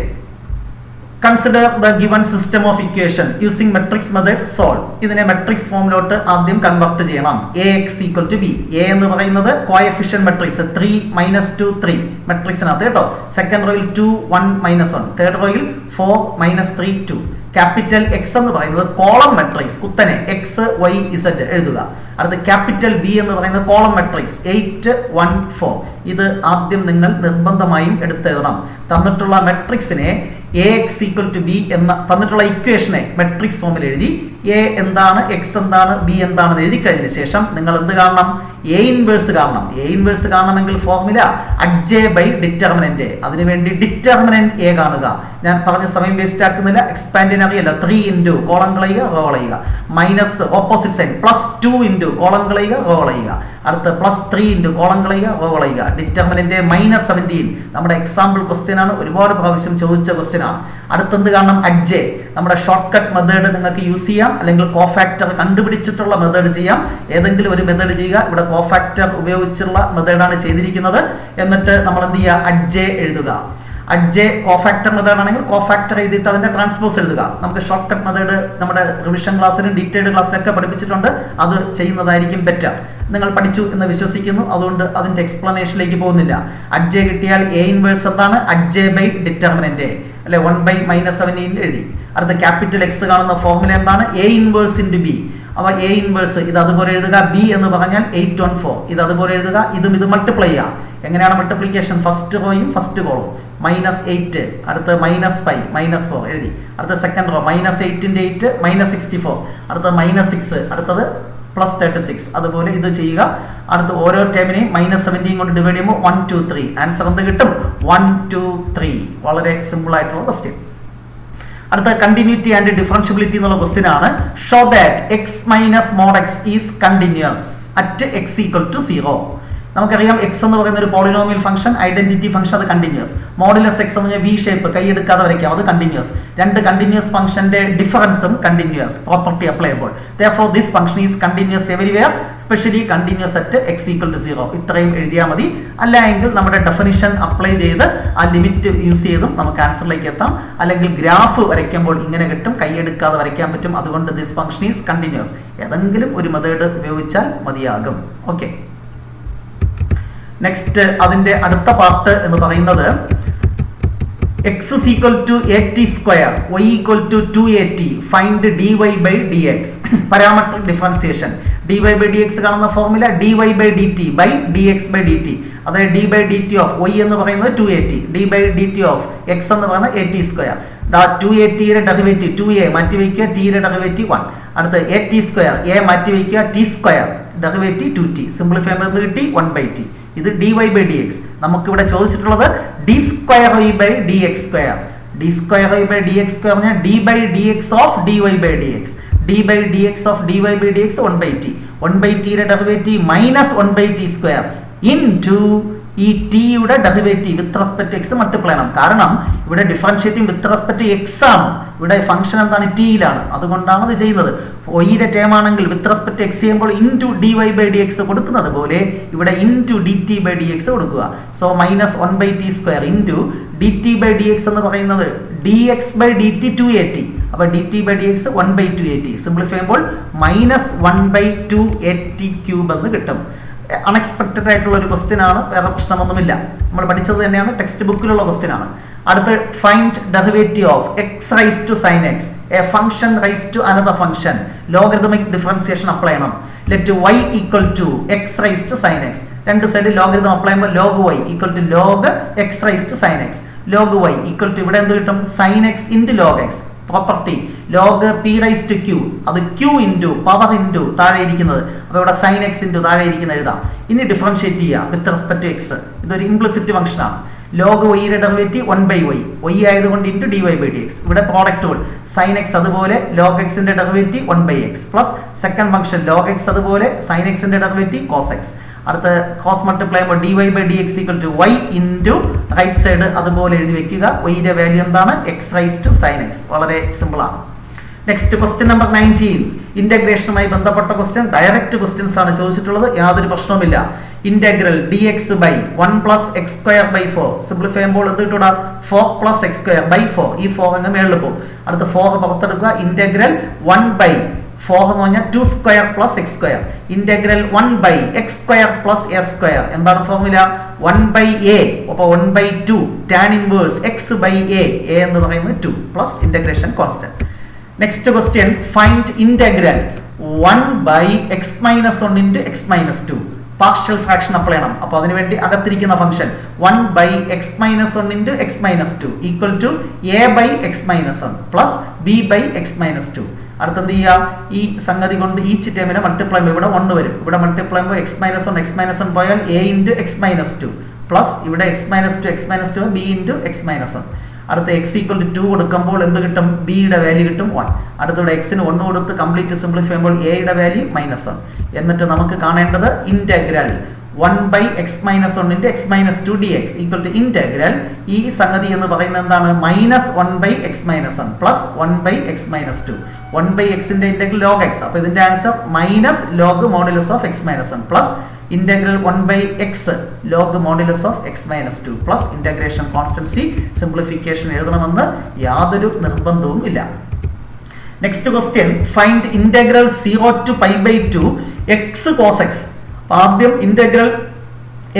Consider the given system of equation using matrix method solve. ഇതിനെ മെട്രിക്സ് ഫോമിലോട്ട് ആദ്യം കൺവെർട്ട് ചെയ്യണം. Ax equal to b. A എന്ന് പറയുന്നത് കോഎഫിഷ്യന്റ് മെട്രിക്സ് 3 -2 3 മെട്രിക്സിനകത്ത് കേട്ടോ. സെക്കൻഡ് റോയിൽ 2 1 -1, തേർഡ് റോയിൽ 4 -3 2. ക്യാപിറ്റൽ എക്സ് എന്ന് പറയുന്നത് കോളം മെട്രിക്സ് കുത്തനെ x y z എഴുതുക. അടുത്ത ക്യാപിറ്റൽ ബി എന്ന് പറയുന്നത് കോളം മെട്രിക്സ് 8 1 4. ഇത് ആദ്യം നിങ്ങൾ നിർബന്ധമായും എടുത്തെഴുതണം. തന്നിട്ടുള്ള മെട്രിക്സിനെ Ax equal to b എന്ന തന്നിട്ടുള്ള ഇക്വേഷനെ മെട്രിക്സ് ഫോമിൽ എഴുതി A എന്താണ്, x എന്താണ്, b എന്താണെന്ന് എഴുതി കഴിഞ്ഞതിന് ശേഷം നിങ്ങൾ എന്ത് കാണണം? A ഇൻവേഴ്സ് കാണണം. A ഇൻവേഴ്സ് കാണണമെങ്കിൽ ഫോർമുല adj by ഡിറ്റർമിനന്റ്. അതിനുവേണ്ടി ഡിറ്റർമിനന്റ് A കാണുക. ഞാൻ പറഞ്ഞ സമയം വേസ്റ്റ് ആക്കുന്നില്ല. എക്സ്പാൻഡിന് അറിയില്ല. 3 into കോളം കളയുക, റോ കളയുക. Minus opposite sign +2 into column കളയുക, റോ കളയുക. അടുത്ത +3 into കോളം കളയുക, റോ കളയുക. ഡിറ്റർമിനന്റ് -17 നമ്മുടെ എക്സാമ്പിൾ ക്വസ്റ്റ്യൻ ആണ്. ഒരുപാട് പ്രാവശ്യം ചോദിച്ച ക്വസ്റ്റ്യൻ ആണ്. അടുത്തെന്ത് കാണണം? adj. നമ്മുടെ ഷോർട്ട് കട്ട് മെത്തേഡ് നിങ്ങൾക്ക് യൂസ് ചെയ്യാം, അല്ലെങ്കിൽ കോഫാക്ടർ കണ്ടുപിടിച്ചിട്ടുള്ള മെത്തേഡ് ചെയ്യാം. ഏതെങ്കിലും ഒരു മെത്തേഡ് ചെയ്യുക. ഇവിടെ കോഫാക്ടർ ഉപയോഗിച്ചുള്ള മെത്തേഡാണ് ചെയ്തിരിക്കുന്നത്. എന്നിട്ട് നമ്മൾ എന്ത് ചെയ്യുക? adj എഴുതുക. adj കോഫാക്ടർ മെത്തേഡ് ആണെങ്കിൽ കോഫാക്ടർ എഴുതിയിട്ട് അതിന്റെ ട്രാൻസ്പോസ് എഴുതുക. നമുക്ക് ഷോർട്ട് കട്ട് മെത്തേഡ് നമ്മുടെ റിവിഷൻ ക്ലാസ്സിലും ഡീറ്റെയിൽഡ് ക്ലാസ്സിലൊക്കെ പഠിപ്പിച്ചിട്ടുണ്ട്. അത് ചെയ്യുന്നതായിരിക്കും ബെറ്റർ. നിങ്ങൾ പഠിച്ചു എന്ന് വിശ്വസിക്കുന്നു. അതുകൊണ്ട് അതിന്റെ എക്സ്പ്ലനേഷനിലേക്ക് പോകുന്നില്ല. adj കിട്ടിയാൽ A ഇൻവേഴ്സ് എന്താണ്? adj by ഡിറ്റർമിനന്റ് അല്ലെ 1/-17 എഴുതി. അടുത്ത ക്യാപിറ്റൽ എക്സ് കാണുന്ന ഫോർമുല എന്താണ്? A inverse into B. അപ്പൊ എ ഇൻവേഴ്സ് ഇത് അതുപോലെ എഴുതുക, ബി എന്ന് പറഞ്ഞാൽ 814 ഇത് അതുപോലെ എഴുതുക, ഇതും ഇത് മൾട്ടിപ്ലൈ ചെയ്യാം. എങ്ങനെയാണ് മൾട്ടിപ്ലിക്കേഷൻ? ഫസ്റ്റ് റോയും ഫസ്റ്റ് കോളും -8, അടുത്ത് -5 -4 എഴുതി. അടുത്ത സെക്കൻഡ് റോ -8 × 8 -64, അടുത്തത് -6, അടുത്തത് +36. അതുപോലെ ഇത് ചെയ്യുക. അടുത്ത് ഓരോ ടേമിനെയും -17 കൊണ്ട് ഡിവൈഡ് ചെയ്യുമ്പോൾ 1 2 3 ആൻസർ എന്ത് കിട്ടും? 1 2 3. വളരെ സിമ്പിൾ ആയിട്ടുള്ള ക്വസ്റ്റ്യൻ. അടുത്ത കണ്ടിന്യൂറ്റി ആൻഡ് ഡിഫറൻഷ്യബിലിറ്റി എന്നുള്ള ക്വസ്റ്റ്യൻ ആണ്. Show that x - mod x is continuous at x = 0. നമുക്കറിയാം എക്സ് എന്ന് പറയുന്ന ഒരു പോളിനോമിയൽ ഫംഗ്ഷൻ, ഐഡന്റിറ്റി ഫംഗ്ഷൻ, അത് കണ്ടിന്യൂസ്. മോഡുലസ് എക്സ് എന്ന് പറഞ്ഞാൽ വി ഷേപ്പ്, കൈ എടുക്കാതെ വരയ്ക്കാം, അത് കണ്ടിന്യൂസ്. രണ്ട് കണ്ടിന്യൂസ് ഫംഗ്ഷന്റെ ഡിഫറൻസും കണ്ടിന്യൂസ് പ്രോപ്പർട്ടി അപ്ലൈ ചെയ്യുമ്പോൾ. therefore this function is continuous everywhere, especially continuous at x = 0. ഇത്രയും എഴുതിയാൽ മതി. അല്ല എങ്കിൽ നമ്മുടെ ഡെഫിനിഷൻ അപ്ലൈ ചെയ്ത് ആ ലിമിറ്റ് യൂസ് ചെയ്തും നമുക്ക് ആൻസറിലേക്ക് എത്താം. അല്ലെങ്കിൽ ഗ്രാഫ് വരയ്ക്കുമ്പോൾ ഇങ്ങനെ കിട്ടും, കൈ എടുക്കാതെ വരയ്ക്കാൻ പറ്റും. അതുകൊണ്ട് this function is continuous. ഏതെങ്കിലും ഒരു മെത്തേഡ് ഉപയോഗിച്ചാൽ മതിയാകും. ഓക്കെ, നെക്സ്റ്റ് അതിന്റെ അടുത്ത പാർട്ട് എന്ന് പറയുന്നത് x = 80² y = 280 find dy/dx. Parametric differentiation. dy/dx കാണുന്ന ഫോർമുല dy/dt dx/dt. അതായത് d/dt ഓഫ് y എന്ന് പറയുന്നത് 280, d/dt ഓഫ് x എന്ന് പറയുന്നത് 80². 280യുടെ ഡെറിവേറ്റീവ് 2a മാറ്റി വയ്ക്കുക, t യുടെ ഡെറിവേറ്റീവ് 1. അടുത്ത് a മാറ്റി വയ്ക്കുക, t² ഡെറിവേറ്റീവ് 2t. സിംപ്ലിഫൈ ചെയ്യുമ്പോൾ കിട്ടി 1/t. ഇത് dy/dx. നമുക്ക് ഇവിടെ ചോദിച്ചിട്ടുള്ളത് d²y/dx². d²y/dx² പറഞ്ഞാൽ d/dx of dy/dx. d/dx of dy/dx 1/t. 1/t യുടെ ഡെറിവേറ്റീവ് -1/t² ഇൻടു ഈ t യുടെ derivative with respect x multiply ചെയ്യണം. കാരണം ഇവിടെ ഡിഫറൻഷിയേറ്റിംഗ് വിത്ത് റെസ്പെക്ട് x ആണ്. ഇവിടെ ഫംഗ്ഷൻ എന്താണ്? t യിലാണ്. അതുകൊണ്ടാണ് ഇത് ചെയ്യുന്നത്. y യുടെ ടേം ആണെങ്കിൽ വിത്ത് റെസ്പെക്ട് x ചെയ്യുമ്പോൾ ഇൻടു dy/dx കൊടുക്കുന്നത് പോലെ ഇവിടെ ഇൻടു dt/dx കൊടുക്കുക. സോ -1/t² ഇൻടു dt/dx എന്ന് പറയുന്നത് dx/dt 280. അപ്പൊ dt/dx 1/280. സിംപ്ലിഫൈ ചെയ്യുമ്പോൾ -1/280³ എന്ന് കിട്ടും. അൺഎക്സ്പെക്ടഡ് ആയിട്ടുള്ള ഒരു ക്വസ്റ്റ്യൻ ആണ്, വേറെ പ്രശ്നമൊന്നുമില്ല. നമ്മൾ പഠിച്ചത് തന്നെയാണ്, ടെക്സ്റ്റ് ബുക്കിലുള്ള ക്വസ്റ്റ്യൻ ആണ്. അടുത്ത find derivative of x raise to sin x, a function raise to another function. Logarithmic differentiation apply ചെയ്യണം. Let y = x raise to sin x. രണ്ട് സൈഡ് ലോഗരിതം അപ്ലൈ ചെയ്യുമ്പോൾ log y = log x raise to sin x. log y = ഇവിടെ എന്ത് കിട്ടും? sin x × log x. Property log p⁻q, അത് q into power into താഴെ ഇരിക്കുന്നത്. അപ്പോൾ ഇവിടെ sin x ഇൻറ്റു താഴെ ഇരിക്കുന്ന എഴുതാം. ഇനി ഡിഫറൻഷിയേറ്റ് ചെയ്യുക വിത്ത് റെസ്പെക്ട് ടു x. ഇതൊരു ഇംപ്ലിസിറ്റ് ഫംഗ്ഷൻ ആണ്. log y യുടെ ഡെറിവേറ്റീവ് 1/y, y ആയതുകൊണ്ട് ഇൻറ്റു dy/dx. ഇവിടെ പ്രോഡക്റ്റുകൾ sin x അതുപോലെ log x ന്റെ derivative 1/x plus second function log x അതുപോലെ sin x ന്റെ ഡെറിവേറ്റീവ് cos x. അടുത്ത ക്രോസ് മൾട്ടിപ്ലൈ ചെയ്യുമ്പോൾ dy/dx = y into right side അതുപോലെ എഴുതി വെക്കുക. y യുടെ വാല്യൂ എന്താണ്? x raise to sin x. വളരെ സിമ്പിൾ ആണ്. Next question number 19. ഇന്റഗ്രേഷനുമായി ബന്ധപ്പെട്ട ക്വസ്റ്റ്യൻ, ഡയറക്റ്റ് ക്വസ്റ്റ്യൻസ് ആണ് ചോദിച്ചിട്ടുള്ളത്, യാതൊരു പ്രശ്നവുമില്ല. Integral dx/1 + x²/4. സിംപ്ലിഫൈ ചെയ്യുമ്പോൾ എന്ത് കിട്ടുക? 4 + x²/4. ഈ 4 അങ്ങ് മേളിൽ പോകും. അടുത്ത 4 പുറത്തെടുക്കുക. ഇന്റഗ്രൽ 1/4 എന്ന് പറഞ്ഞാൽ 2² + x². Integral 1/x² + a². എന്താണ് ഫോർമുല? 1/a. അപ്പോൾ 1/2 tan ഇൻവേഴ്സ് x/a. a എന്ന് പറയുന്നത് 2 plus integration constant. Next question, find integral 1/x - 1 × x - 2. Partial fraction apply ചെയ്യണം. അപ്പോൾ അതിനുവേണ്ടി അകത്തിരിക്കുന്ന function 1/x - 1 × x - 2 = a/x - 1 plus b/x - 2. അടുത്ത എന്ത് ചെയ്യുക? ഈ സംഗതി കൊണ്ട് ഈച്ച് ടേമിനെ മൾട്ടിപ്ലൈ ചെയ്യുമ്പോൾ ഇവിടെ 1 വരും. ഇവിടെ മൾട്ടിപ്ലൈ ചെയ്യുമ്പോൾ x - 1 പോയാൽ a × x - 2 പ്ലസ് ഇവിടെ x - 2 b × x - 1. അടുത്ത x = 2 കൊടുക്കുമ്പോൾ എന്ത് കിട്ടും? b യുടെ വാല്യൂ കിട്ടും 1. അടുത്തിവിടെ x ന് 1 കൊടുത്ത് കംപ്ലീറ്റ് സിംപ്ലിഫൈ ചെയ്യുമ്പോൾ a യുടെ വാല്യൂ -1. എന്നിട്ട് നമുക്ക് കാണേണ്ടത് integral 1/x - 1 × x - 2 dx = integral ഈ സംഗതി എന്ന് പറയുന്നത് എന്താണ്? -1/x - 1 plus 1/x - 2. 1/x ന്റെ ഇന്റഗ്രൽ log x. അപ്പോൾ ഇതിന്റെ answer -log modulus of x - 1 plus integral 1/x log modulus of x - 2 plus integration constant C. Simplification എഴുതണമെന്ന് യാതൊരു നിർബന്ധവും ഇല്ല. Next question, find integral 0 to π/2 x cos x. ആദ്യം integral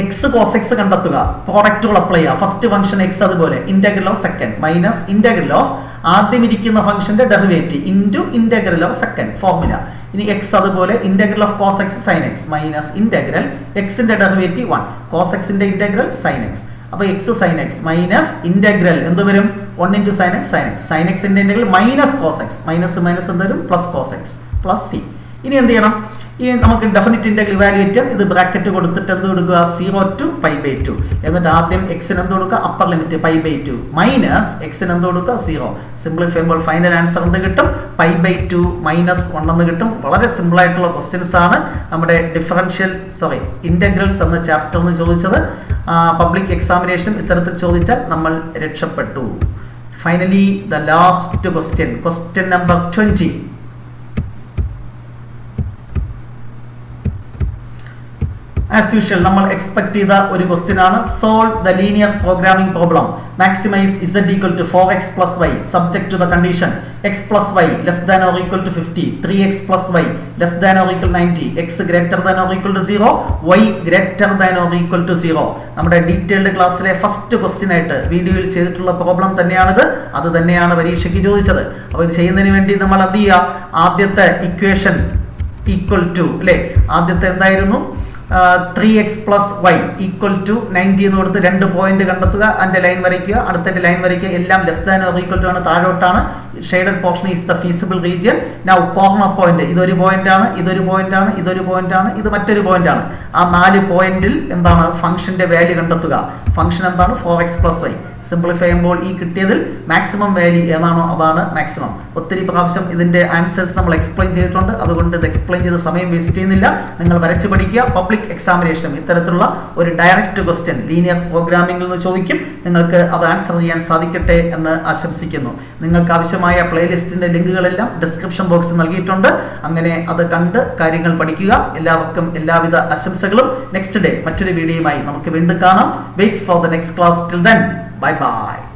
x cos x കണ്ടെത്തുക. പ്രോഡക്റ്റുകൾ apply ചെയ്യുക. ഫസ്റ്റ് ഫംഗ്ഷൻ x അതുപോലെ integral of second minus integral of ആദ്യം ഇരിക്കുന്ന ഫംഗ്ഷന്റെ derivative into integral of second formula. ഇനി എക്സ് അതുപോലെ integral of cos x sine x minus integral എക്സിന്റെ ഡെറിവേറ്റീവ് 1 കോസ് എക്സിന്റെ ഇന്റഗ്രൽ സൈൻ എക്സ്. അപ്പൊ x sine x minus integral എന്ത് വരും 1 into sine x sine x. Sine എക്സിന്റെ integral minus cos x minus minus എന്ത് വരും plus cos x plus c. ഇനി എന്ത് ചെയ്യണം? ഈ നമുക്ക് ഡെഫിനിറ്റ് ഇന്റഗ്രൽ ഇവാലുവേറ്റ് ചെയ്യാൻ ഇത് ബ്രാക്കറ്റ് കൊടുത്തിട്ട് എന്ത് കൊടുക്കുക 0 to π/2. എന്നിട്ട് ആദ്യം എക്സിന് എന്ത് കൊടുക്കുക അപ്പർ ലിമിറ്റ് π/2 മൈനസ് എക്സിന് എന്ത് കൊടുക്കുക 0. സിംപ്ലിഫൈ ചെയ്യുമ്പോൾ ഫൈനൽ ആൻസർ എന്ത് കിട്ടും π/2 മൈനസ് 1 എന്ന് കിട്ടും. വളരെ സിമ്പിൾ ആയിട്ടുള്ള ക്വസ്റ്റ്യൻസ് ആണ് നമ്മുടെ ഇന്റഗ്രൽസ് എന്ന ചാപ്റ്ററിന് ചോദിച്ചത്. പബ്ലിക് എക്സാമിനേഷൻ ഇത്തരത്തിൽ ചോദിച്ചാൽ നമ്മൾ രക്ഷപ്പെട്ടു. Finally the last question number 20. As usual നമ്മൾ എക്സ്പെക്ട് ചെയ്ത ഒരു ക്വസ്റ്റ്യൻ ആണ്. Solve the linear programming problem. Maximize z equal to 4x plus y subject to the condition x plus y less than or equal to 50, 3x plus y less than or equal to 90, x greater than or equal to 0, y greater than or equal to 0. നമ്മുടെ detailed ക്ലാസ്സിലെ first question ആയിട്ട് വീഡിയോയിൽ ചെയ്തിട്ടുള്ള problem തന്നെയാണിത്. അത് തന്നെയാണ് പരീക്ഷയ്ക്ക് ചോദിച്ചത്. അപ്പോൾ ഇത് ചെയ്യുന്നതിന് വേണ്ടി നമ്മൾ എന്ത് ചെയ്യുക? ആദ്യത്തെ ഇക്വേഷൻ ഈക്വൽ ടു അല്ലെ, ആദ്യത്തെ എന്തായിരുന്നു 3x plus y equal to 90 എന്ന് കൊടുത്ത് 2 പോയിന്റ് കണ്ടെത്തുക. അതിന്റെ ലൈൻ വരയ്ക്കുക, അടുത്ത ലൈൻ വരയ്ക്കുക. എല്ലാം less than or equal to ആണ്, താഴോട്ടാണ്. Shaded portion is the feasible region. Now corner point ഇതൊരു പോയിന്റ് ആണ്, ഇതൊരു പോയിന്റ് ആണ്, ഇതൊരു പോയിന്റ് ആണ്, ഇത് മറ്റൊരു പോയിന്റ് ആണ്. ആ 4 പോയിന്റിൽ എന്താണ് ഫംഗ്ഷന്റെ വാല്യൂ കണ്ടെത്തുക. ഫംഗ്ഷൻ എന്താണ് 4x plus y. സിംപ്ലിഫൈ ചെയ്യുമ്പോൾ ഈ കിട്ടിയതിൽ മാക്സിമം വാല്യൂ ഏതാണോ അതാണ് മാക്സിമം. ഒത്തിരി പ്രാവശ്യം ഇതിന്റെ ആൻസേഴ്സ് നമ്മൾ എക്സ്പ്ലെയിൻ ചെയ്തിട്ടുണ്ട്. അതുകൊണ്ട് ഇത് എക്സ്പ്ലെയിൻ ചെയ്ത് സമയം വേസ്റ്റ് ചെയ്യുന്നില്ല. നിങ്ങൾ വരച്ചു പഠിക്കുക. പബ്ലിക് എക്സാമിനേഷനും ഇത്തരത്തിലുള്ള ഒരു ഡയറക്റ്റ് ക്വസ്റ്റ്യൻ ലീനിയർ പ്രോഗ്രാമിംഗിൽ നിന്ന് ചോദിക്കും. നിങ്ങൾക്ക് അത് ആൻസർ ചെയ്യാൻ സാധിക്കട്ടെ എന്ന് ആശംസിക്കുന്നു. നിങ്ങൾക്ക് ആവശ്യമായ പ്ലേലിസ്റ്റിന്റെ ലിങ്കുകളെല്ലാം ഡിസ്ക്രിപ്ഷൻ ബോക്സിൽ നൽകിയിട്ടുണ്ട്. അങ്ങനെ അത് കണ്ട് കാര്യങ്ങൾ പഠിക്കുക. എല്ലാവർക്കും എല്ലാവിധ ആശംസകളും. നെക്സ്റ്റ് ഡേ മറ്റൊരു വീഡിയോയുമായി നമുക്ക് വീണ്ടും കാണാം. Wait for the next class. Till then, bye bye.